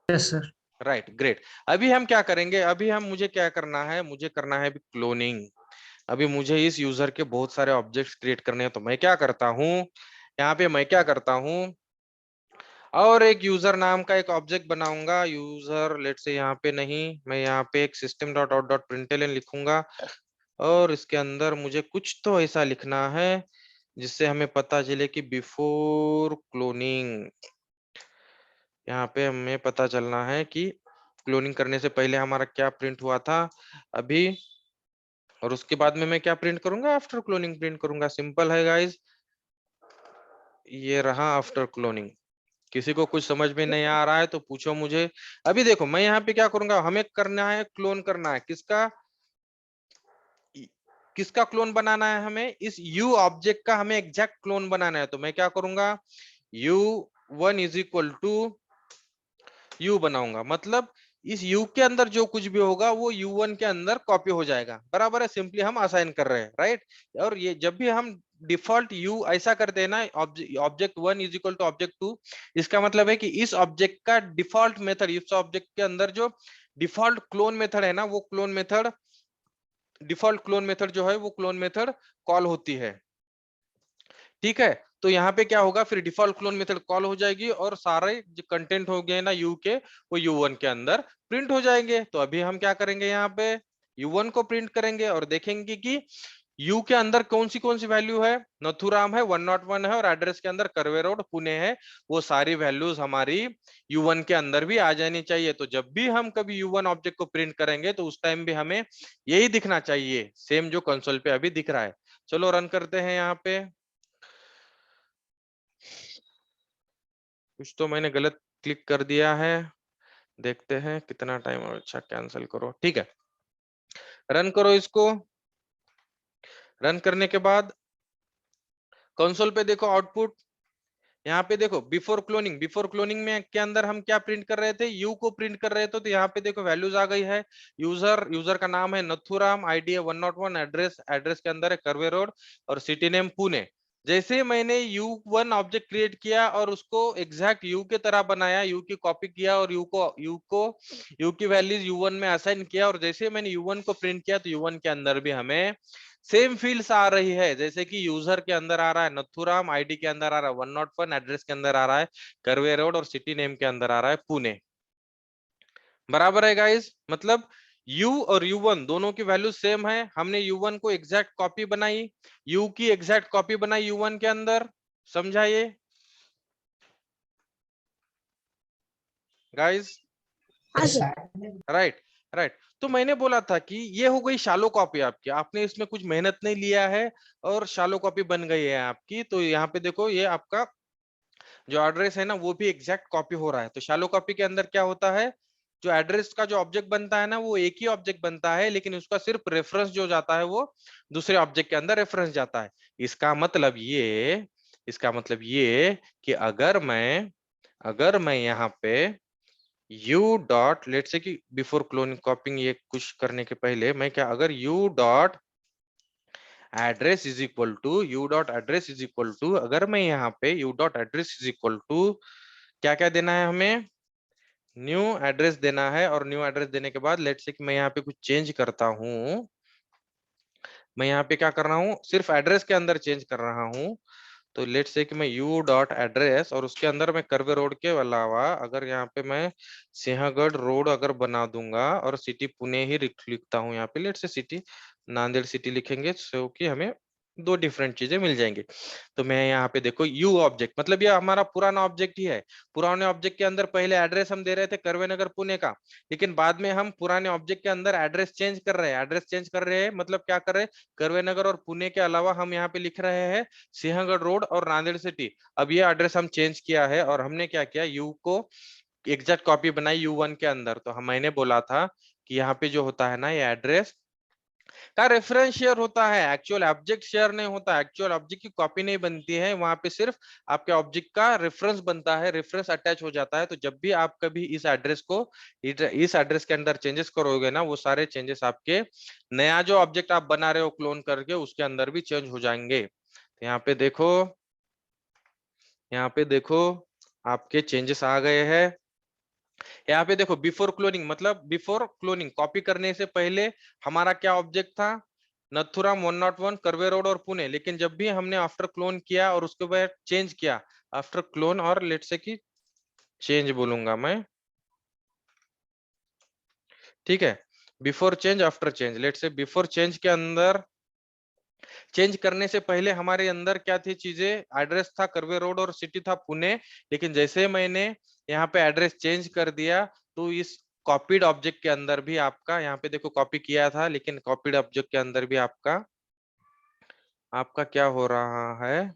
Yes, sir. Right, great. अभी हम क्या करेंगे, अभी हम मुझे क्या करना है, मुझे करना है अभी क्लोनिंग। अभी मुझे इस यूजर के बहुत सारे ऑब्जेक्ट्स क्रिएट करने हैं। तो मैं क्या करता हूँ, यहाँ पे मैं क्या करता हूँ, और एक यूजर नाम का एक ऑब्जेक्ट बनाऊंगा, यूजर लेट से यहाँ पे नहीं, मैं यहाँ पे एक system dot out dot println लिखूंगा, और इसके अंदर मुझे कुछ तो ऐसा लिखना है जिससे हमें पता चले कि बिफोर क्लोनिंग, यहाँ पे हमें पता चलना है कि क्लोनिंग करने से पहले हमारा क्या प्रिंट हुआ था अभी, और उसके बाद में मैं क्या प्रिंट करूंगा, आफ्टर क्लोनिंग प्रिंट करूंगा। सिंपल है गाइज, ये रहा आफ्टर क्लोनिंग। किसी को कुछ समझ में नहीं आ रहा है तो पूछो मुझे। अभी देखो मैं यहाँ पे क्या करूंगा, हमें करना है, क्लोन करना है, किसका, किसका क्लोन बनाना है हमें, इस u ऑब्जेक्ट का हमें एग्जैक्ट क्लोन बनाना है। तो मैं क्या करूंगा, u1 is equal to u बनाऊंगा, मतलब इस u के अंदर जो कुछ भी होगा वो u1 के अंदर कॉपी हो जाएगा, बराबर है। सिंपली हम असाइन कर रहे हैं, राइट। और ये जब भी हम डिफॉल्ट u ऐसा करते हैं ना, object 1 is equal to object 2, इसका मतलब है कि इस ऑब्जेक्ट का डिफॉल्ट मेथड, इस ऑब्जेक्ट के अंदर जो डिफॉल्ट क्लोन मेथड है ना, वो clone method, default clone method जो है वो क्लोन मेथड कॉल होती है, ठीक है। तो यहाँ पे क्या होगा, फिर डिफॉल्ट क्लोन मेथड कॉल हो जाएगी, और सारे जो कंटेंट हो गए ना यू के, वो u1 के अंदर प्रिंट हो जाएंगे। तो अभी हम क्या करेंगे, यहाँ पे u1 को प्रिंट करेंगे, और देखेंगे कि u के अंदर कौन सी वैल्यू है, नथुराम है 101 है, और एड्रेस के अंदर कर्वे रोड पुणे है। वो सारी वैल्यूज हमारी u1 के अंदर भी आ जानी चाहिए। तो जब भी हम कभी u1 ऑब्जेक्ट को प्रिंट करेंगे तो उस टाइम भी हमें यही दिखना चाहिए, सेम जो कंसोल पे अभी दिख रहा है। चलो रन करते हैं यहाँ पे। कुछ तो मैंने गलत क्लिक कर दिया है, देखते हैं कितना टाइम। अच्छा कैंसिल करो, ठीक है, रन करो इसको। रन करने के बाद कंसोल पे देखो आउटपुट, यहाँ पे देखो बिफोर क्लोनिंग में के अंदर हम क्या प्रिंट कर रहे थे, यू को प्रिंट कर रहे थे। तो यहाँ पे देखो वैल्यूज आ गई है। यूजर का नाम है नथुराम, आईडी है 101, एड्रेस के अंदर है कर्वे रोड और सिटी नेम पुणे। जैसे मैंने U1 ऑब्जेक्ट क्रिएट किया और उसको एग्जैक्ट यू के तरह बनाया, यू की कॉपी किया और यू की वैल्यूज U1 में असाइन किया, और जैसे मैंने U1 को प्रिंट किया तो U1 के अंदर भी हमें सेम फील्ड्स आ रही है। जैसे कि यूजर के अंदर आ रहा है नथुराम, आईडी के अंदर आ रहा है 101, एड्रेस के अंदर आ रहा है कर्वे रोड और सिटी नेम के अंदर आ रहा है पुणे। बराबर है गाइस? मतलब U और U1 दोनों की वैल्यू सेम है। हमने U1 को एग्जैक्ट कॉपी बनाई, U की एग्जैक्ट कॉपी बनाई U1 के अंदर। समझा ये गाइस? Right right. तो मैंने बोला था कि ये हो गई शालो कॉपी आपकी, आपने इसमें कुछ मेहनत नहीं लिया है और शालो कॉपी बन गई है आपकी। तो यहाँ पे देखो ये आपका जो एड्रेस है ना वो भी एग्जैक्ट कॉपी हो रहा है। तो शालो कॉपी के अंदर क्या होता है, जो एड्रेस का जो ऑब्जेक्ट बनता है ना वो एक ही ऑब्जेक्ट बनता है, लेकिन उसका सिर्फ रेफरेंस जो जाता है वो दूसरे ऑब्जेक्ट के अंदर रेफरेंस जाता है। इसका मतलब ये कि अगर मैं यहाँ पे यू डॉट लेट से कि बिफोर क्लोनिंग कॉपिंग ये कुछ करने के पहले मैं क्या, अगर u dot address is equal to अगर मैं यहाँ पे u dot address is equal to क्या क्या देना है, हमें न्यू एड्रेस देना है। और न्यू एड्रेस देने के बाद लेट से कि मैं यहाँ पे कुछ चेंज करता हूँ, मैं यहाँ पे क्या कर रहा हूँ, सिर्फ एड्रेस के अंदर चेंज कर रहा हूँ। तो लेट से कि मैं यू डॉट एड्रेस और उसके अंदर मैं कर्वे रोड के अलावा अगर यहाँ पे मैं सिंहगढ़ रोड अगर बना दूंगा और सिटी पुणे ही लिखता हूँ, यहाँ पे लेट से सिटी नांदेड़ सिटी लिखेंगे, सो कि हमें दो डिफरेंट चीजें मिल जाएंगी। तो मैं यहाँ पे देखो यू ऑब्जेक्ट मतलब ये हमारा पुराना ऑब्जेक्ट ही है। पुराने ऑब्जेक्ट के अंदर पहले एड्रेस हम दे रहे थे कर्वे नगर पुणे का, लेकिन बाद में हम पुराने ऑब्जेक्ट के अंदर एड्रेस चेंज कर रहे हैं। मतलब क्या कर रहे हैं, कर्वे नगर और पुणे के अलावा हम यहाँ पे लिख रहे हैं सिंहगढ़ रोड और नांदेड़ सिटी। अब ये एड्रेस हम चेंज किया है और हमने क्या किया, यू को एग्जैक्ट कॉपी बनाई U1 के अंदर। तो मैंने बोला था कि यहाँ पे जो होता है ना ये एड्रेस का रेफरेंस शेयर होता है, एक्चुअल ऑब्जेक्ट शेयर नहीं होता, एक्चुअल ऑब्जेक्ट की कॉपी नहीं बनती है, वहां पे सिर्फ आपके ऑब्जेक्ट का रेफरेंस बनता है, रेफरेंस अटैच हो जाता है। तो जब भी आप कभी इस एड्रेस के अंदर चेंजेस करोगे ना, वो सारे चेंजेस आपके नया जो ऑब्जेक्ट आप बना रहे हो क्लोन करके उसके अंदर भी चेंज हो जाएंगे। यहाँ पे देखो आपके चेंजेस आ गए हैं। यहाँ पे देखो बिफोर क्लोनिंग मतलब बिफोर क्लोनिंग कॉपी करने से पहले हमारा क्या ऑब्जेक्ट था, नथुराम 101 कर्वे रोड और पुणे। लेकिन जब भी हमने आफ्टर क्लोन किया और उसके बाद चेंज किया, आफ्टर क्लोन और लेट से कि चेंज बोलूंगा मैं, ठीक है, before change after change. Let's say before change के अंदर चेंज करने से पहले हमारे अंदर क्या थी चीजें, एड्रेस था कर्वे रोड और सिटी था पुणे। लेकिन जैसे मैंने यहाँ पे एड्रेस चेंज कर दिया तो इस कॉपीड ऑब्जेक्ट के अंदर भी आपका यहाँ पे देखो कॉपी किया था, लेकिन कॉपीड ऑब्जेक्ट के अंदर भी आपका क्या हो रहा है,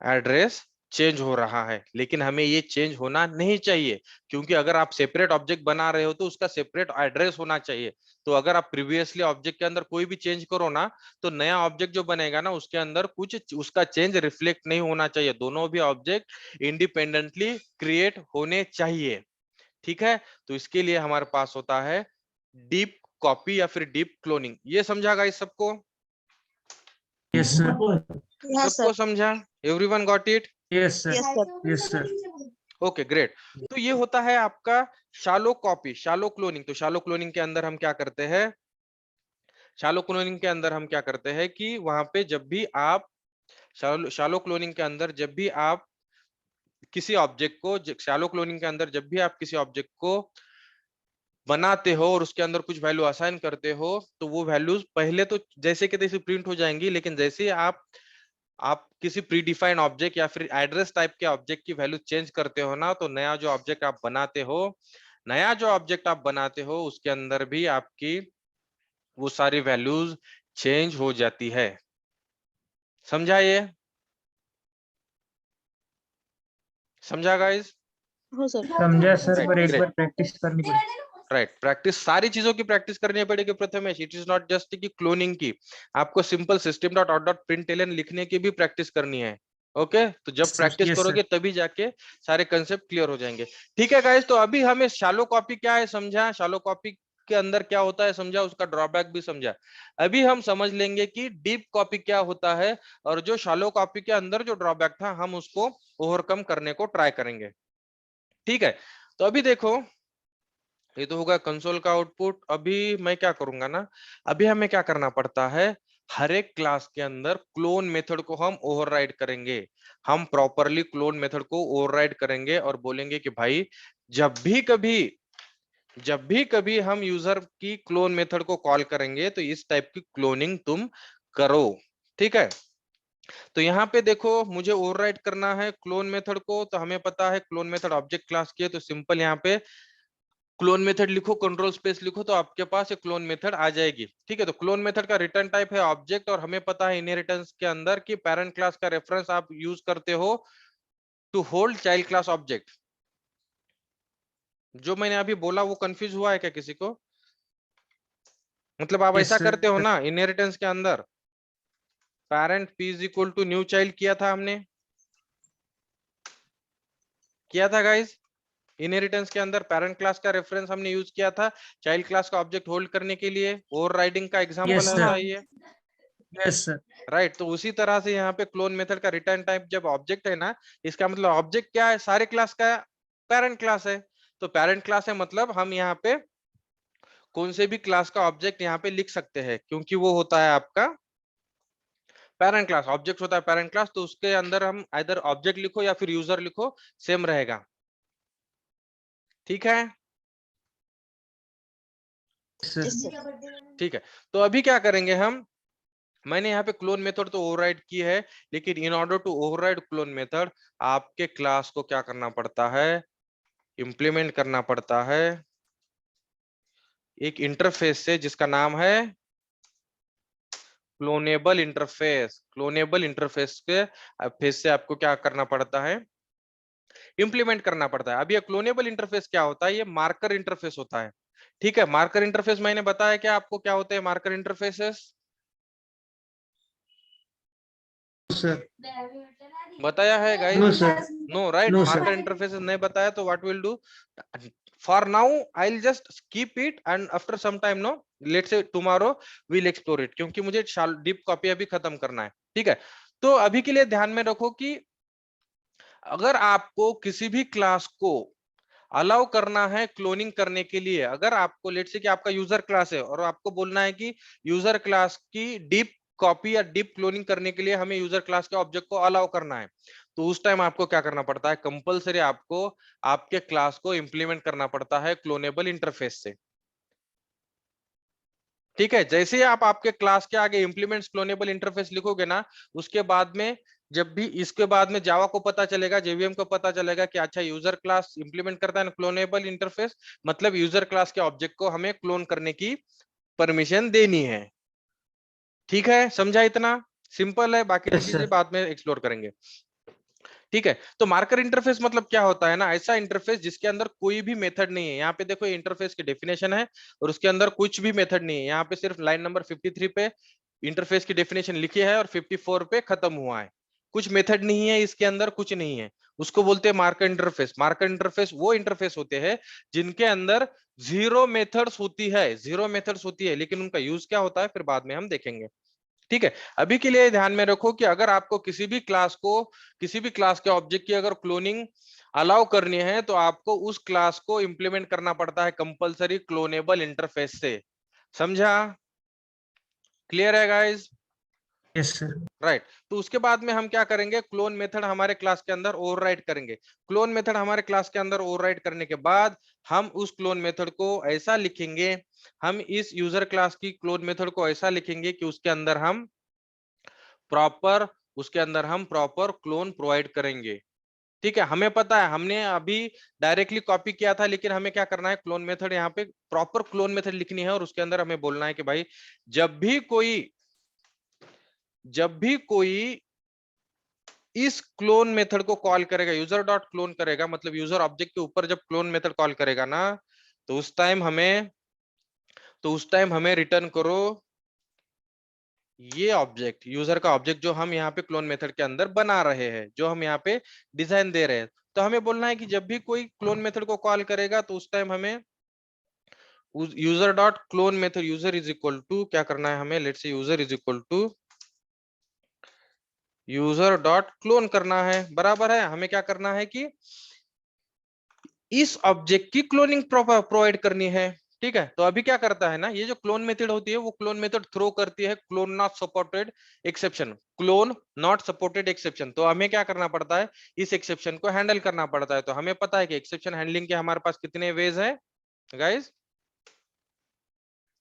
एड्रेस चेंज हो रहा है। लेकिन हमें ये चेंज होना नहीं चाहिए, क्योंकि अगर आप सेपरेट ऑब्जेक्ट बना रहे हो तो उसका सेपरेट एड्रेस होना चाहिए। तो अगर आप प्रीवियसली ऑब्जेक्ट के अंदर कोई भी चेंज करो ना, तो नया ऑब्जेक्ट जो बनेगा ना उसके अंदर कुछ उसका चेंज रिफ्लेक्ट नहीं होना चाहिए। दोनों भी ऑब्जेक्ट इंडिपेंडेंटली क्रिएट होने चाहिए, ठीक है। तो इसके लिए हमारे पास होता है डीप कॉपी या फिर डीप क्लोनिंग। ये समझा गाइस सबको? Yes, sir. सबको समझा? Everyone got it? Yes, sir. Yes, sir. Okay great. तो ये होता है आपका शालो कॉपी, शालो क्लोनिंग। तो शालो क्लोनिंग के अंदर हम क्या करते हैं, कि वहां पे जब भी आप शालो क्लोनिंग के अंदर जब भी आप किसी ऑब्जेक्ट को शालो क्लोनिंग के अंदर जब भी आप किसी ऑब्जेक्ट को बनाते हो और उसके अंदर कुछ वैल्यू असाइन करते हो, तो वो वैल्यूज पहले तो जैसे कि तैसे प्रिंट हो जाएंगी। लेकिन जैसे ही आप किसी प्री डिफाइंड ऑब्जेक्ट या फिर एड्रेस टाइप के ऑब्जेक्ट की वैल्यू चेंज करते हो ना, तो नया जो ऑब्जेक्ट आप बनाते हो उसके अंदर भी आपकी वो सारी वैल्यूज चेंज हो जाती है। समझा ये? समझा गाइस? समझा सर, पर एक बार प्रैक्टिस करनी पड़ेगी। राइट, प्रैक्टिस सारी चीजों की प्रैक्टिस करनी पड़ेगी Prathamesh. It is not just की क्लोनिंग की, आपको simple system dot out dot println लिखने की भी प्रैक्टिस करनी है। ओके तो जब प्रैक्टिस करोगे तभी जाके सारे कंसेप्ट क्लियर हो जाएंगे। ठीक है गाइस, तो अभी हमें शैलो कॉपी क्या है समझा, शैलो कॉपी के अंदर क्या होता है समझा, उसका ड्रॉबैक भी समझा। अभी हम समझ लेंगे कि डीप कॉपी क्या होता है, और जो शैलो कॉपी के अंदर जो ड्रॉबैक था हम उसको ओवरकम करने को ट्राई करेंगे। ठीक है, तो अभी देखो ये तो होगा कंसोल का आउटपुट। अभी मैं क्या करूंगा ना, अभी हमें क्या करना पड़ता है, हर एक क्लास के अंदर क्लोन मेथड को हम ओवरराइड करेंगे। हम प्रॉपरली क्लोन मेथड को ओवरराइड करेंगे और बोलेंगे कि भाई जब भी कभी हम यूजर की क्लोन मेथड को कॉल करेंगे तो इस टाइप की क्लोनिंग तुम करो। ठीक है, तो यहाँ पे देखो मुझे ओवरराइड करना है क्लोन मेथड को, तो हमें पता है क्लोन मेथड ऑब्जेक्ट क्लास की है, तो सिंपल यहाँ पे क्लोन मेथड लिखो, कंट्रोल स्पेस लिखो, तो आपके पास एक क्लोन मेथड आ जाएगी। ठीक है, तो क्लोन मेथड का रिटर्न टाइप है ऑब्जेक्ट, और हमें पता है इनहेरिटेंस के अंदर कि पेरेंट क्लास का रेफरेंस आप यूज करते हो to hold child class object. जो मैंने अभी बोला वो कंफ्यूज हुआ है क्या किसी को? मतलब आप ऐसा करते हो ना इनहेरिटेंस के अंदर, parent p is equal to new child किया था हमने, किया था गाइस। इनहेरिटेंस के अंदर पेरेंट क्लास का रेफरेंस हमने यूज किया था चाइल्ड क्लास का ऑब्जेक्ट होल्ड करने के लिए, ओवरराइडिंग का एग्जांपल होता है ये। Yes sir. राइट, तो उसी तरह से यहाँ पे क्लोन मेथड का रिटर्न टाइप जब ऑब्जेक्ट है ना, इसका मतलब ऑब्जेक्ट क्या है, सारे क्लास का पेरेंट क्लास है। तो पेरेंट क्लास है मतलब हम यहाँ पे कौन से भी क्लास का ऑब्जेक्ट यहाँ पे लिख सकते हैं, क्योंकि वो होता है आपका पेरेंट क्लास। ऑब्जेक्ट होता है पेरेंट क्लास, तो उसके अंदर हम इधर ऑब्जेक्ट लिखो या फिर यूजर लिखो, सेम रहेगा। ठीक है, ठीक है, तो अभी क्या करेंगे हम, मैंने यहाँ पे क्लोन मेथड तो ओवरराइड की है, लेकिन in order to override clone method आपके क्लास को क्या करना पड़ता है, इंप्लीमेंट करना पड़ता है एक इंटरफेस से जिसका नाम है क्लोनेबल इंटरफेस। क्लोनेबल इंटरफेस के फेस से आपको क्या करना पड़ता है, इंप्लीमेंट करना पड़ता है। अब ये क्लोनेबल इंटरफेस क्या होता है, ये मार्कर इंटरफेस होता है। ठीक है, मार्कर इंटरफेस मैंने बताया क्या आपको क्या होते हैं मार्कर इंटरफेसेस, बताया है guys? No sir. No right, marker interfaces नहीं बताया, तो what will do, for now I'll just skip it and after some time no let's say tomorrow we'll explore it, क्योंकि मुझे डीप कॉपी अभी खत्म करना है। ठीक है, तो अभी के लिए ध्यान में रखो कि अगर आपको किसी भी क्लास को अलाउ करना है क्लोनिंग करने के लिए, अगर आपको लेट्स से कि आपका यूजर क्लास है और आपको बोलना है कि यूजर क्लास की डीप कॉपी या डीप क्लोनिंग करने के लिए हमें यूजर क्लास के ऑब्जेक्ट को अलाउ करना है, तो उस टाइम आपको क्या करना पड़ता है, कंपलसरी आपको आपके क्लास को इंप्लीमेंट करना पड़ता है क्लोनेबल इंटरफेस से। ठीक है, जैसे ही आप आपके क्लास के आगे इंप्लीमेंट्स क्लोनेबल इंटरफेस लिखोगे ना, उसके बाद में जब भी इसके बाद में जावा को पता चलेगा, जेवीएम को पता चलेगा कि अच्छा यूजर क्लास इंप्लीमेंट करता है क्लोनेबल इंटरफेस, मतलब यूजर क्लास के ऑब्जेक्ट को हमें क्लोन करने की परमिशन देनी है। ठीक है, समझा? इतना सिंपल है, बाकी चीजें बाद में एक्सप्लोर करेंगे। ठीक है, तो मार्कर इंटरफेस मतलब क्या होता है ना, ऐसा इंटरफेस जिसके अंदर कोई भी मेथड नहीं है। यहाँ पे देखो इंटरफेस की डेफिनेशन है और उसके अंदर कुछ भी मेथड नहीं है। यहाँ पे सिर्फ लाइन नंबर 53 पे इंटरफेस की डेफिनेशन लिखी है और 54 पे खत्म हुआ है। कुछ मेथड नहीं है इसके अंदर, कुछ नहीं है, उसको बोलते हैं मार्कर इंटरफेस। मार्कर इंटरफेस वो इंटरफेस होते हैं जिनके अंदर जीरो मेथड्स होती है, जीरो मेथड्स होती है, लेकिन उनका यूज क्या होता है फिर बाद में हम देखेंगे। ठीक है, अभी के लिए ध्यान में रखो कि अगर आपको किसी भी क्लास के ऑब्जेक्ट की अगर क्लोनिंग अलाउ करनी है तो आपको उस क्लास को इंप्लीमेंट करना पड़ता है कंपलसरी क्लोनेबल इंटरफेस से। समझा? क्लियर है गाइस? Yes sir. राइट, तो उसके बाद में हम क्या करेंगे, क्लोन मेथड हमारे क्लास के अंदर ओवरराइड करेंगे। क्लोन मेथड हमारे क्लास के अंदर ओवरराइड करने के बाद हम उस क्लोन मेथड को ऐसा लिखेंगे, हम इस यूजर क्लास की क्लोन मेथड को ऐसा लिखेंगे कि उसके अंदर हम प्रॉपर क्लोन प्रोवाइड करेंगे। ठीक है, हमें पता है हमने अभी डायरेक्टली कॉपी किया था, लेकिन हमें क्या करना है, क्लोन मेथड यहाँ पे प्रॉपर क्लोन मेथड लिखनी है और उसके अंदर हमें बोलना है कि भाई जब भी कोई इस क्लोन मेथड को कॉल करेगा, यूजर डॉट क्लोन करेगा, मतलब यूजर ऑब्जेक्ट के ऊपर जब क्लोन मेथड कॉल करेगा ना, तो उस टाइम हमें रिटर्न करो ये ऑब्जेक्ट, यूजर का ऑब्जेक्ट जो हम यहाँ पे क्लोन मेथड के अंदर बना रहे हैं, जो हम यहाँ पे डिजाइन दे रहे हैं, तो हमें बोलना है कि जब भी कोई क्लोन मेथड को कॉल करेगा तो उस टाइम हमें user dot clone method, user is equal to क्या करना है हमें, let's say user is equal to user dot clone करना है। बराबर है, हमें क्या करना है कि इस ऑब्जेक्ट की क्लोनिंग प्रोवाइड करनी है। ठीक है, तो अभी क्या करता है ना, ये जो क्लोन मेथड होती है वो क्लोन मेथड थ्रो करती है clone not supported exception, clone not supported exception. तो हमें क्या करना पड़ता है, इस एक्सेप्शन को हैंडल करना पड़ता है। तो हमें पता है कि एक्सेप्शन हैंडलिंग के हमारे पास कितने वेज है guys,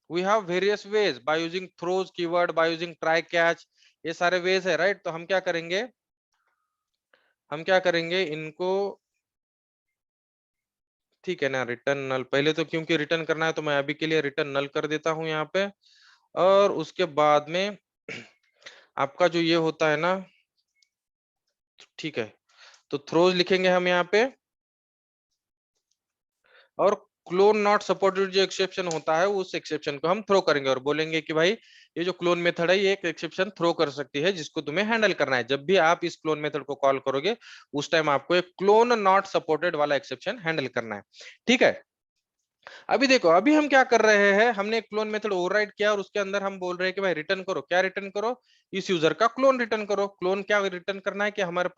we have various ways by using throws keyword, by using try catch, ये सारे वेज है राइट। तो हम क्या करेंगे, इनको, ठीक है ना, रिटर्न नल पहले, तो क्योंकि रिटर्न करना है तो मैं अभी के लिए रिटर्न नल कर देता हूं यहाँ पे। और उसके बाद में आपका जो ये होता है ना, ठीक है, तो थ्रोज लिखेंगे हम यहाँ पे, और क्लोन नॉट सपोर्टेड जो एक्सेप्शन होता है उस एक्सेप्शन को हम थ्रो करेंगे और बोलेंगे कि भाई ये जो क्लोन मेथड है ये एक एक्सेप्शन थ्रो कर सकती है जिसको तुम्हें हैंडल करना है। जब भी आप इस क्लोन मेथड को कॉल करोगे उस टाइम आपको एक क्लोन नॉट सपोर्टेड वाला एक्सेप्शन हैंडल करना है। ठीक है, अभी देखो, अभी हम क्या कर रहे हैं, हमने एक क्लोन मेथड ओवरराइड किया और उसके अंदर हम बोल रहे हैं कि भाई रिटर्न करो, क्या रिटर्न करो, इस यूजर का क्लोन रिटर्न करो। क्लोन क्या रिटर्न करना है कि हमारे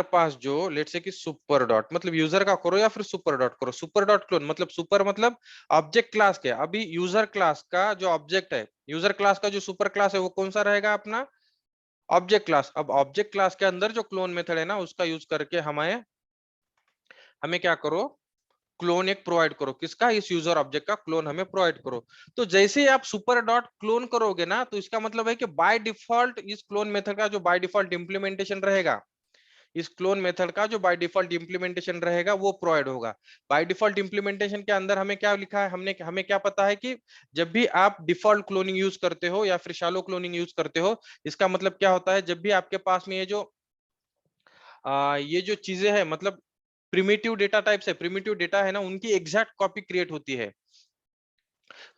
पास जो लेट्स से कि सुपर डॉट, मतलब यूजर का करो या फिर सुपर डॉट करो, सुपर डॉट क्लोन मतलब सुपर मतलब ऑब्जेक्ट क्लास के, अभी यूजर क्लास का जो ऑब्जेक्ट है, यूजर क्लास का जो सुपर क्लास है वो कौन सा रहेगा अपना ऑब्जेक्ट क्लास। अब ऑब्जेक्ट क्लास के अंदर जो क्लोन मेथड है ना उसका यूज करके हमें हमें क्या करो, क्लोन एक प्रोवाइड करो, किसका, इस यूजर ऑब्जेक्ट का क्लोन हमें प्रोवाइड करो। तो जैसे ही आप सुपर डॉट क्लोन करोगे ना तो इसका मतलब है कि बाय डिफॉल्ट इस क्लोन मेथड का जो बाय डिफॉल्ट इंप्लीमेंटेशन रहेगा, इस क्लोन मेथड का जो बाय डिफॉल्ट इंप्लीमेंटेशन रहेगा वो प्रोवाइड होगा। बाय डिफॉल्ट इंप्लीमेंटेशन के अंदर हमें क्या लिखा है, हमें क्या पता है कि जब भी आप डिफॉल्ट क्लोनिंग यूज करते हो या फिर शैलो क्लोनिंग यूज करते हो, इसका मतलब क्या होता है, जब भी आपके पास में ये जो चीजें हैं, मतलब प्रिमिटिव डेटा टाइप्स है, प्रिमिटिव डेटा है ना, उनकी एग्जैक्ट कॉपी क्रिएट होती है,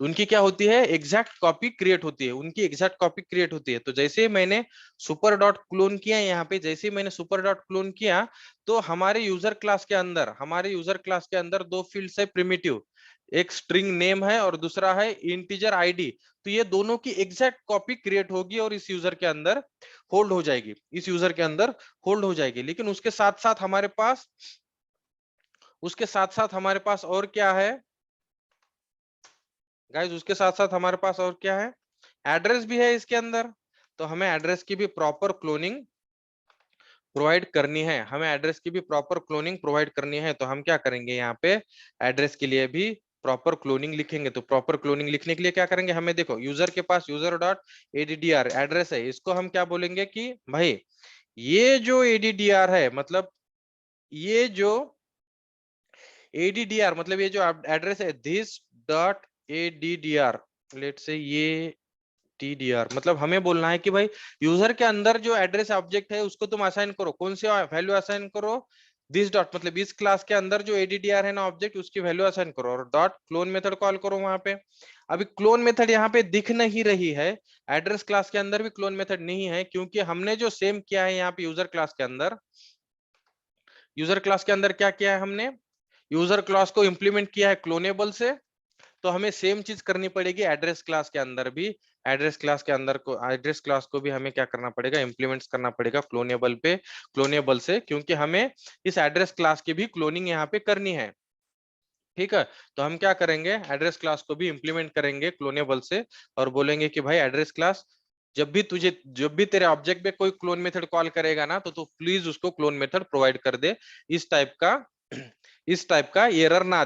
उनकी क्या होती है, एग्जैक्ट कॉपी क्रिएट होती है, उनकी एग्जैक्ट कॉपी क्रिएट होती है। तो जैसे मैंने सुपर डॉट क्लोन किया यहाँ पे, जैसे मैंने सुपर डॉट क्लोन किया तो हमारे यूजर क्लास के अंदर, दो फील्ड्स है प्रिमिटिव, एक स्ट्रिंग नेम है और दूसरा है इंटीजर आईडी। तो ये दोनों की एग्जैक्ट कॉपी क्रिएट होगी और इस यूजर के अंदर होल्ड हो जाएगी, लेकिन उसके साथ साथ हमारे पास और क्या है गाइस, उसके साथ साथ हमारे पास और क्या है, एड्रेस भी है इसके अंदर। तो हमें एड्रेस की भी प्रॉपर क्लोनिंग प्रोवाइड करनी है, तो हम क्या करेंगे यहाँ पे, एड्रेस के लिए भी प्रॉपर क्लोनिंग लिखेंगे। तो प्रॉपर क्लोनिंग लिखने के लिए क्या करेंगे, हमें देखो यूजर के पास यूजर डॉट एडीडीआर एड्रेस है, इसको हम क्या बोलेंगे कि भाई ये जो एडीडीआर है, मतलब ये जो एडीडीआर मतलब ये जो एड्रेस है, दिस डॉट एडीडीआर, लेट से ये टीडीआर, मतलब हमें बोलना है कि भाई यूजर के अंदर जो एड्रेस ऑब्जेक्ट है उसको तुम असाइन करो, कौन सी वैल्यू असाइन करो, दिस डॉट मतलब इस क्लास के अंदर जो एडीडीआर है ना ऑब्जेक्ट, उसकी वैल्यू असाइन करो और डॉट क्लोन मेथड कॉल करो वहां पे। अभी क्लोन मेथड यहाँ पे दिख नहीं रही है, एड्रेस क्लास के अंदर भी क्लोन मेथड नहीं है, क्योंकि हमने जो सेम किया है यहाँ पे यूजर क्लास के अंदर क्या किया है, हमने यूजर क्लास को इंप्लीमेंट किया है क्लोनेबल से। तो हमें सेम चीज करनी पड़ेगी एड्रेस क्लास के अंदर भी, एड्रेस क्लास को भी हमें क्या करना पड़ेगा, इंप्लीमेंट्स करना पड़ेगा क्लोनेबल से, क्योंकि हमें इस एड्रेस क्लास की भी क्लोनिंग यहाँ पे करनी है। ठीक है, तो हम क्या करेंगे, एड्रेस क्लास को भी इंप्लीमेंट करेंगे क्लोनेबल से और बोलेंगे कि भाई एड्रेस क्लास, जब भी तेरे ऑब्जेक्ट पे कोई क्लोन मेथड कॉल करेगा ना तो प्लीज उसको क्लोन मेथड प्रोवाइड कर दे, इस टाइप का इस टाइप का एरर ना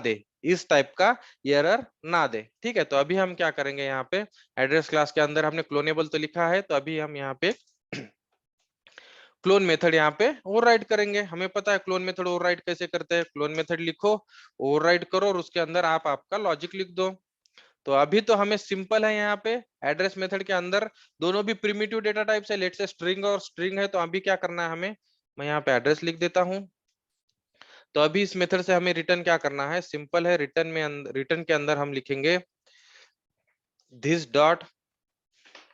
दे, ठीक है। तो अभी हम क्या करेंगे, यहाँ पे एड्रेस क्लास के अंदर हमने क्लोनेबल तो लिखा है, तो अभी हम यहाँ पे क्लोन मेथड यहाँ पे ओवरराइड करेंगे। हमें पता है क्लोन मेथड ओवरराइड कैसे करते हैं, क्लोन मेथड लिखो, ओवरराइड करो और उसके अंदर आप आपका लॉजिक लिख दो। तो अभी तो हमें सिंपल है, यहाँ पे एड्रेस मेथड के अंदर दोनों भी प्रिमिटिव डेटा टाइप्स है, लेट्स से स्ट्रिंग और स्ट्रिंग है। तो अभी क्या करना है हमें, मैं यहाँ पे एड्रेस लिख देता हूँ। तो अभी इस मेथड से हमें रिटर्न क्या करना है, सिंपल है, रिटर्न के अंदर हम लिखेंगे दिस डॉट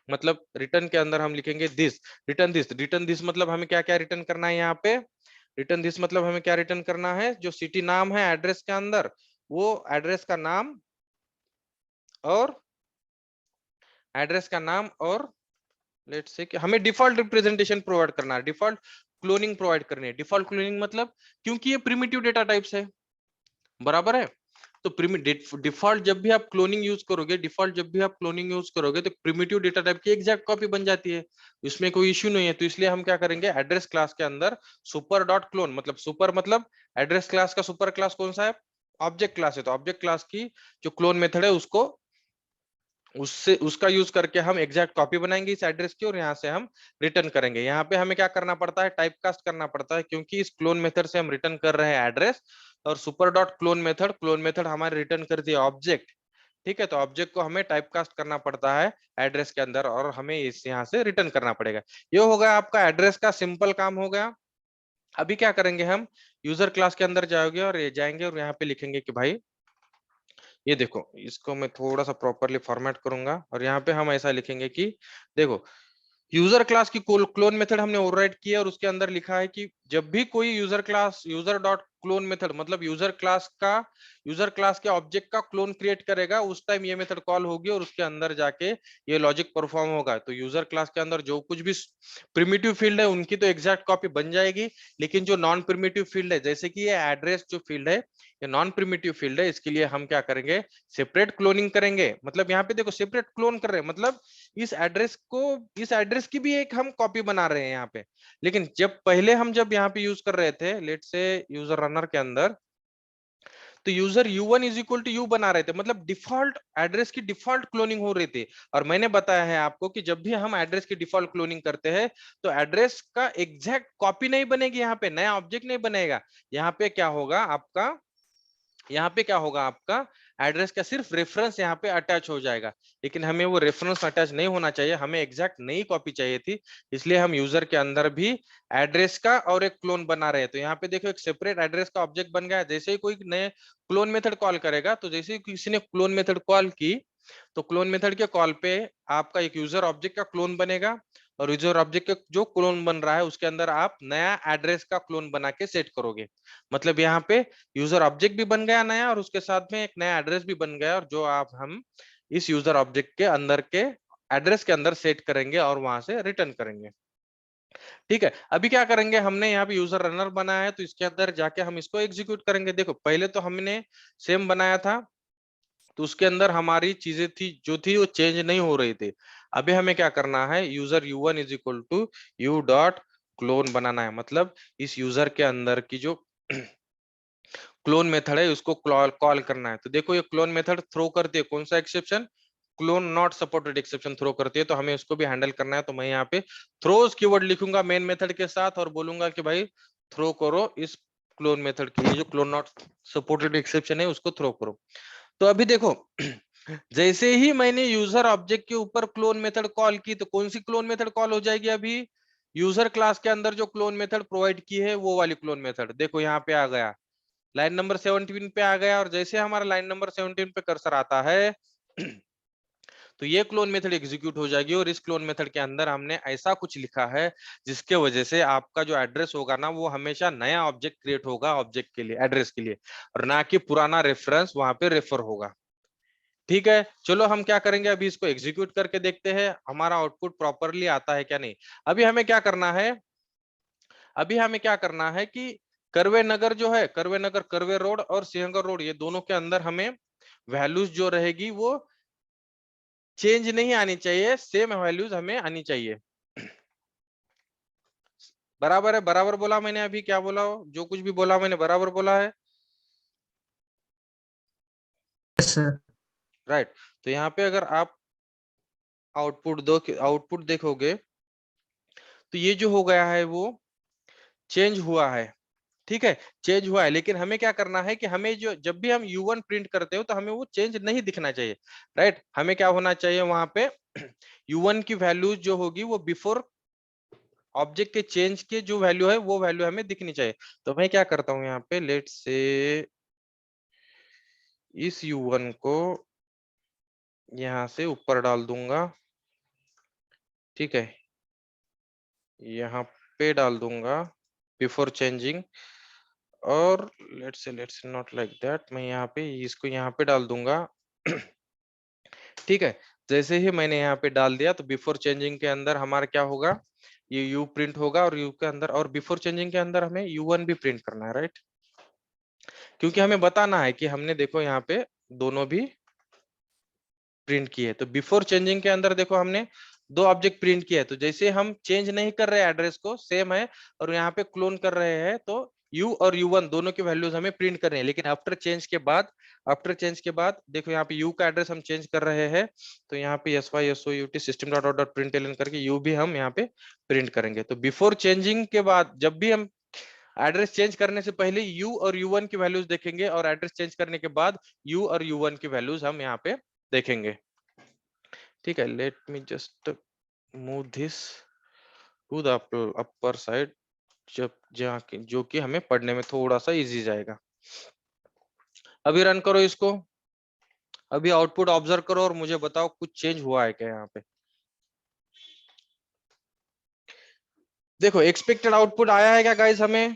मतलब रिटर्न के अंदर हम लिखेंगे दिस, रिटर्न दिस मतलब हमें क्या क्या रिटर्न करना है यहाँ पे, रिटर्न दिस मतलब हमें क्या रिटर्न करना है, जो सिटी नाम है एड्रेस के अंदर, वो एड्रेस का नाम और एड्रेस का नाम और लेट्स से कि हमें डिफॉल्ट रिप्रेजेंटेशन प्रोवाइड करना है, डिफॉल्ट क्लोनिंग प्रोवाइड करनी है। डिफॉल्ट क्लोनिंग मतलब क्योंकि ये प्रिमिटिव डेटा टाइप्स है, बराबर है, तो डिफॉल्ट जब भी आप क्लोनिंग यूज करोगे, डिफॉल्ट जब भी आप क्लोनिंग यूज करोगे तो प्रिमिटिव डेटा टाइप की एग्जैक्ट कॉपी बन जाती है, इसमें कोई इश्यू नहीं है। तो इसलिए हम क्या करेंगे, एड्रेस क्लास के अंदर सुपर डॉट क्लोन, मतलब सुपर मतलब एड्रेस क्लास का सुपर क्लास कौन सा है, ऑब्जेक्ट क्लास है, तो ऑब्जेक्ट क्लास की जो क्लोन मेथड है उसको उससे उसका यूज करके हम एग्जैक्ट कॉपी बनाएंगे इस एड्रेस की, और यहाँ से हम रिटर्न करेंगे। यहाँ पे हमें क्या करना पड़ता है, टाइप कास्ट करना पड़ता है, क्योंकि इस क्लोन मेथड से हम रिटर्न कर रहे हैं एड्रेस, और सुपर डॉट क्लोन मेथड हमारे रिटर्न करती है ऑब्जेक्ट। ठीक है, तो ऑब्जेक्ट को हमें टाइप कास्ट करना पड़ता है एड्रेस के अंदर, और हमें इस यहाँ से रिटर्न करना पड़ेगा। ये हो गया आपका एड्रेस का सिंपल काम हो गया। अभी क्या करेंगे, हम यूजर क्लास के अंदर जाओगे और ये जाएंगे और यहाँ पे लिखेंगे कि भाई ये देखो, इसको मैं थोड़ा सा प्रॉपरली फॉर्मेट करूंगा, और यहाँ पे हम ऐसा लिखेंगे कि देखो यूजर क्लास की क्लोन मेथड हमने ओवरराइड किया, और उसके अंदर लिखा है कि जब भी कोई user class user dot clone method मतलब यूजर क्लास के ऑब्जेक्ट का क्लोन क्रिएट करेगा, उस टाइम ये मेथड कॉल होगी और उसके अंदर जाके ये लॉजिक परफॉर्म होगा। तो यूजर क्लास के अंदर जो कुछ भी प्रिमिटिव फील्ड है उनकी तो एग्जैक्ट कॉपी बन जाएगी, लेकिन जो नॉन प्रिमिटिव फील्ड है, जैसे कि ये एड्रेस जो फील्ड है ये नॉन प्रिमिटिव फील्ड है, इसके लिए हम क्या करेंगे, सेपरेट क्लोनिंग करेंगे। मतलब यहाँ पे देखो सेपरेट क्लोन कर रहे हैं, मतलब इस एड्रेस की भी एक हम कॉपी बना रहे हैं यहाँ पे। लेकिन जब यहाँ पे यूज कर रहे थे लेट से यूजर रनर के अंदर, तो user u1 is equal to u बना रहे थे, मतलब डिफॉल्ट एड्रेस की डिफॉल्ट क्लोनिंग हो रही थी। और मैंने बताया है आपको कि जब भी हम एड्रेस की डिफॉल्ट क्लोनिंग करते हैं तो एड्रेस का एग्जैक्ट कॉपी नहीं बनेगी, यहाँ पे नया ऑब्जेक्ट नहीं बनेगा। यहाँ पे क्या होगा आपका, यहाँ पे क्या होगा आपका, एड्रेस का सिर्फ रेफरेंस यहाँ पे अटैच हो जाएगा। लेकिन हमें वो रेफरेंस अटैच नहीं होना चाहिए, हमें एग्जैक्ट नई कॉपी चाहिए थी, इसलिए हम यूजर के अंदर भी एड्रेस का और एक क्लोन बना रहे हैं। तो यहाँ पे देखो एक सेपरेट एड्रेस का ऑब्जेक्ट बन गया। जैसे ही कोई नए क्लोन मेथड कॉल करेगा, तो जैसे ही किसी ने क्लोन मेथड कॉल की, तो क्लोन मेथड के कॉल पे आपका एक यूजर ऑब्जेक्ट का क्लोन बनेगा, और यूजर ऑब्जेक्ट का जो क्लोन बन रहा है उसके अंदर आप नया एड्रेस का क्लोन बना के सेट करोगे। मतलब यहाँ पे यूजर ऑब्जेक्ट भी बन गया नया, और उसके साथ में एक नया एड्रेस भी बन गया, और जो आप हम इस यूजर ऑब्जेक्ट के अंदर के एड्रेस के अंदर सेट करेंगे और वहां से रिटर्न करेंगे। ठीक है, अभी क्या करेंगे, हमने यहाँ पे यूजर रनर बनाया है, तो इसके अंदर जाके हम इसको एग्जीक्यूट करेंगे। देखो पहले तो हमने सेम बनाया था, तो उसके अंदर हमारी चीजें थी जो थी वो चेंज नहीं हो रही थी। अभी हमें क्या करना है, user u1 is equal to U dot clone बनाना है, मतलब इस यूजर के अंदर की जो क्लोन मेथड है उसको कॉल करना है। तो देखो ये क्लोन मेथड थ्रो करती है कौन सा exception, clone not supported exception throw करती है, तो हमें उसको भी हैंडल करना है। तो मैं यहाँ पे थ्रोज कीवर्ड लिखूंगा मेन मेथड के साथ, और बोलूंगा कि भाई थ्रो करो इस क्लोन मेथड के लिए, जो क्लोन नॉट सपोर्टेड एक्सेप्शन है उसको थ्रो करो। तो अभी देखो जैसे ही मैंने यूजर ऑब्जेक्ट के ऊपर क्लोन मेथड कॉल की, तो कौन सी क्लोन मेथड कॉल हो जाएगी, अभी यूजर क्लास के अंदर जो क्लोन मेथड प्रोवाइड की है वो वाली क्लोन मेथड। देखो यहाँ पे आ गया, लाइन नंबर 17 पे आ गया, और जैसे हमारा लाइन नंबर 17 पे कर्सर आता है तो ये क्लोन मेथड एग्जीक्यूट हो जाएगी, और इस क्लोन मेथड के अंदर हमने ऐसा कुछ लिखा है जिसके वजह से आपका जो एड्रेस होगा ना वो हमेशा नया ऑब्जेक्ट क्रिएट होगा ऑब्जेक्ट के लिए, एड्रेस के लिए, और ना कि पुराना रेफरेंस वहां पे रेफर होगा। ठीक है, चलो हम क्या करेंगे, अभी इसको एग्जीक्यूट करके देखते हैं हमारा आउटपुट प्रॉपरली आता है क्या नहीं। अभी हमें क्या करना है, अभी हमें क्या करना है कि करवे नगर जो है, करवे नगर, करवे रोड और सिंहगढ़ रोड, ये दोनों के अंदर हमें वैल्यूज जो रहेगी वो चेंज नहीं आनी चाहिए, सेम वैल्यूज हमें आनी चाहिए। बराबर है, बराबर बोला मैंने, अभी क्या बोला, जो कुछ भी बोला मैंने बराबर बोला है, यस सर। राइट। तो यहाँ पे अगर आप आउटपुट देखोगे तो ये जो हो गया है वो चेंज हुआ है। ठीक है, चेंज हुआ है, लेकिन हमें क्या करना है कि हमें जो जब भी हम u1 प्रिंट करते हो तो हमें वो चेंज नहीं दिखना चाहिए, राइट। हमें क्या होना चाहिए वहां पे u1 की वैल्यू जो होगी वो बिफोर ऑब्जेक्ट के चेंज के जो वैल्यू है वो वैल्यू हमें दिखनी चाहिए। तो मैं क्या करता हूँ यहाँ पे, लेट से इस u1 को यहाँ से ऊपर डाल दूंगा, ठीक है, यहाँ पे डाल दूंगा बिफोर चेंजिंग, और let's say not like that, मैं यहाँ पे इसको यहाँ पे डाल दूंगा। ठीक है, जैसे ही मैंने यहाँ पे डाल दिया तो बिफोर चेंजिंग के अंदर हमारा क्या होगा, ये यू प्रिंट होगा, और यू के अंदर और बिफोर चेंजिंग के अंदर हमें U1 भी प्रिंट करना है, राइट? क्योंकि हमें बताना है कि हमने देखो यहाँ पे दोनों भी प्रिंट किए। तो बिफोर चेंजिंग के अंदर देखो हमने दो ऑब्जेक्ट प्रिंट किया है, तो जैसे हम चेंज नहीं कर रहे एड्रेस को, सेम है, और यहाँ पे क्लोन कर रहे हैं, तो U और U1 दोनों की वैल्यूज हमें प्रिंट करनी है। लेकिन आफ्टर चेंज के बाद देखो यहाँ पे U का एड्रेस हम चेंज कर रहे हैं, तो यहाँ पे SYSOUT system dot out dot println करके U भी हम यहाँ पे प्रिंट करेंगे। तो बिफोर चेंजिंग के बाद जब भी हम एड्रेस चेंज करने से पहले U और U1 की वैल्यूज देखेंगे, और एड्रेस चेंज करने के बाद U और U1 की वैल्यूज हम यहाँ पे देखेंगे। ठीक है, let me just move this to the upper side, जब जो कि हमें पढ़ने में थोड़ा सा इजी जाएगा। अभी रन करो इसको, अभी आउटपुट ऑब्जर्व करो और मुझे बताओ कुछ चेंज हुआ है क्या यहाँ पे। देखो एक्सपेक्टेड आउटपुट आया है क्या गाइस हमें?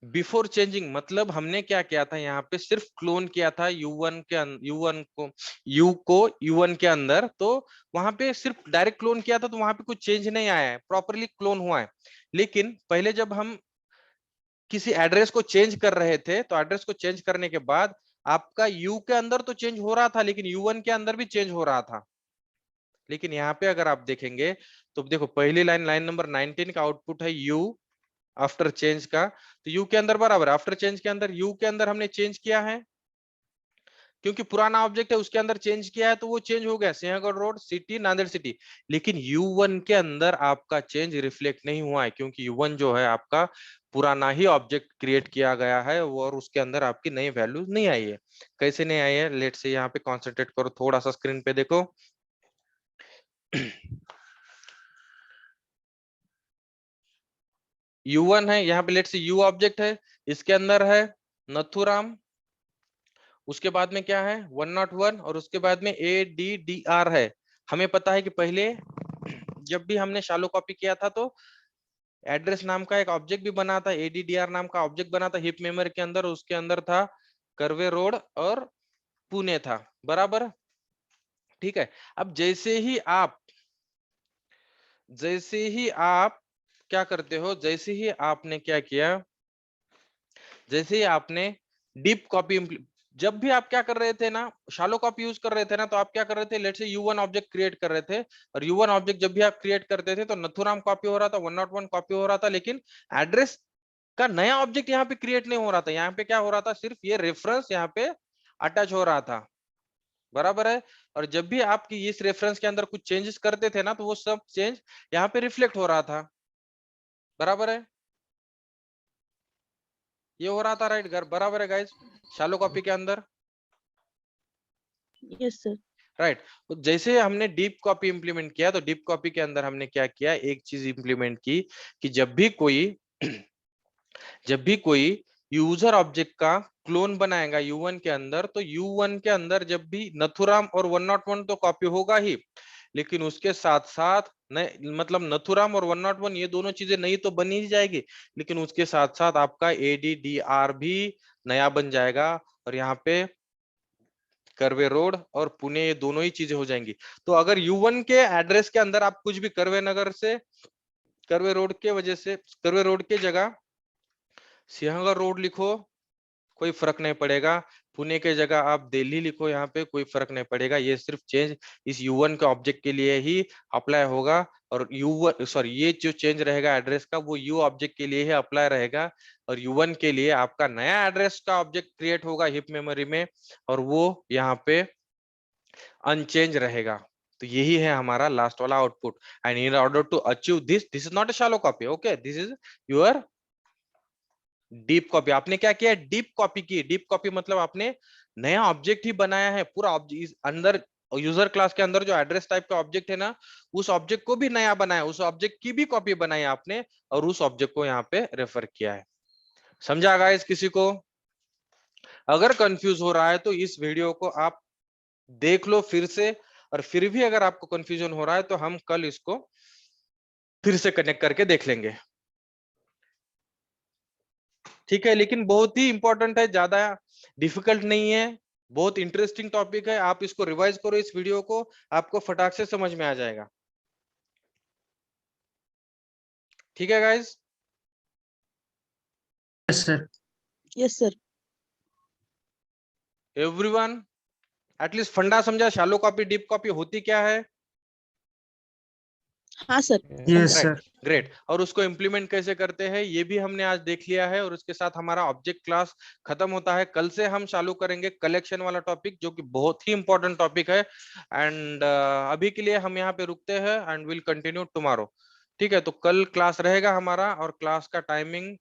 बिफोर चेंजिंग मतलब हमने क्या किया था, यहाँ पे सिर्फ क्लोन किया था U1 को U1 के अंदर, तो वहां पे सिर्फ डायरेक्ट क्लोन किया था, तो वहां पे कुछ चेंज नहीं आया है, प्रॉपरली क्लोन हुआ है। लेकिन पहले जब हम किसी एड्रेस को चेंज कर रहे थे, तो एड्रेस को चेंज करने के बाद आपका U के अंदर तो चेंज हो रहा था, लेकिन U1 के अंदर भी चेंज हो रहा था। लेकिन यहाँ पे अगर आप देखेंगे तो देखो पहली लाइन नंबर 19 का आउटपुट है U आफ्टर चेंज का, तो U के अंदर बराबर आफ्टर चेंज के अंदर U के अंदर हमने चेंज किया है, क्योंकि पुराना ऑब्जेक्ट है उसके अंदर चेंज किया है, तो वो चेंज हो गया, Sinhagad road city Nanded city. लेकिन U1 के अंदर आपका चेंज रिफ्लेक्ट नहीं हुआ है, क्योंकि U1 जो है आपका पुराना ही ऑब्जेक्ट क्रिएट किया गया है, वो और उसके अंदर आपकी नई वैल्यू नहीं आई है। कैसे नहीं आई है, लेट से यहाँ पे कॉन्सेंट्रेट करो, थोड़ा सा स्क्रीन पे देखो। U1 है यहाँ पे, लेट से U ऑब्जेक्ट है, इसके अंदर है नथुराम, उसके बाद में क्या है 101, और उसके बाद में ADDR है। हमें पता है कि पहले जब भी हमने शालो कॉपी किया था तो एड्रेस नाम का एक ऑब्जेक्ट भी बना था, ADDR नाम का ऑब्जेक्ट बना था हिप मेमोरी के अंदर, उसके अंदर था कर्वे रोड और पुणे था, बराबर। ठीक है, अब जैसे ही आप क्या करते हो, जैसे ही आपने क्या किया, जैसे ही आपने डीप कॉपी, जब भी आप क्या कर रहे थे ना, शालो कॉपी यूज कर रहे थे ना, तो आप क्या कर रहे थे, let's say U1 object create कर रहे थे, और U1 ऑब्जेक्ट जब भी आप क्रिएट करते थे तो नथुराम कॉपी हो रहा था, 101 कॉपी हो रहा था, लेकिन एड्रेस का नया ऑब्जेक्ट यहाँ पे क्रिएट नहीं हो रहा था। यहाँ पे क्या हो रहा था, सिर्फ ये रेफरेंस यहाँ पे अटैच हो रहा था, बराबर है। और जब भी आपकी इस रेफरेंस के अंदर कुछ चेंजेस करते थे ना, तो वो सब चेंज यहाँ पे रिफ्लेक्ट हो रहा था, बराबर है, ये हो रहा था, राइट घर, बराबर है गाइज, शालो कॉपी के अंदर। Yes sir. राइट तो जैसे हमने डीप कॉपी इंप्लीमेंट किया, तो डीप कॉपी के अंदर हमने क्या किया, एक चीज इंप्लीमेंट की कि जब भी कोई यूजर ऑब्जेक्ट का क्लोन बनाएगा U1 के अंदर, तो U1 के अंदर जब भी नथुराम और 101 तो कॉपी होगा ही, लेकिन उसके साथ साथ मतलब नथुराम और 101 ये दोनों चीजें नई तो बनी ही जाएगी, लेकिन उसके साथ साथ आपका ADDR भी नया बन जाएगा, और यहाँ पे कर्वे रोड और पुणे ये दोनों ही चीजें हो जाएंगी। तो अगर U1 के एड्रेस के अंदर आप कुछ भी कर्वे नगर से कर्वे रोड के वजह से कर्वे रोड के जगह सिंहगढ़ रोड लिखो, कोई फर्क नहीं पड़ेगा, पुणे के जगह आप दिल्ली लिखो, यहाँ पे कोई फर्क नहीं पड़ेगा, ये सिर्फ चेंज इस U1 के ऑब्जेक्ट के लिए ही अप्लाई होगा, और ये जो चेंज रहेगा एड्रेस का, वो U ऑब्जेक्ट के लिए ही अप्लाई रहेगा, और U1 के लिए आपका नया एड्रेस का ऑब्जेक्ट क्रिएट होगा हिप मेमोरी में, और वो यहाँ पे अनचेंज रहेगा। तो यही है हमारा लास्ट वाला output, and in order to achieve this is not a shallow copy, okay, this is your deep copy. आपने क्या किया, डीप कॉपी की। डीप कॉपी मतलब आपने नया ऑब्जेक्ट ही बनाया है, पूरा अंदर यूजर क्लास के अंदर जो एड्रेस टाइप का ऑब्जेक्ट है ना, उस ऑब्जेक्ट को भी नया बनाया, उस ऑब्जेक्ट की भी कॉपी बनाई आपने, और उस ऑब्जेक्ट को यहाँ पे रेफर किया है। समझा गाइस किसी को? अगर कंफ्यूज हो रहा है तो इस वीडियो को आप देख लो फिर से, और फिर भी अगर आपको कंफ्यूजन हो रहा है तो हम कल इसको फिर से कनेक्ट करके देख लेंगे, ठीक है। लेकिन बहुत ही इंपॉर्टेंट है, ज्यादा डिफिकल्ट नहीं है, बहुत इंटरेस्टिंग टॉपिक है। आप इसको रिवाइज करो, इस वीडियो को, आपको फटाक से समझ में आ जाएगा, ठीक है guys. Yes sir. Yes sir. Everyone at least फंडा समझा, शैलो कॉपी डीप कॉपी होती क्या है? हाँ sir. Yes right, sir. Great. और उसको इम्प्लीमेंट कैसे करते हैं ये भी हमने आज देख लिया है, और उसके साथ हमारा ऑब्जेक्ट क्लास खत्म होता है। कल से हम चालू करेंगे कलेक्शन वाला टॉपिक, जो कि बहुत ही इंपॉर्टेंट टॉपिक है। एंड अभी के लिए हम यहाँ पे रुकते हैं, एंड विल कंटिन्यू टुमारो, ठीक है। तो कल क्लास रहेगा हमारा, और क्लास का टाइमिंग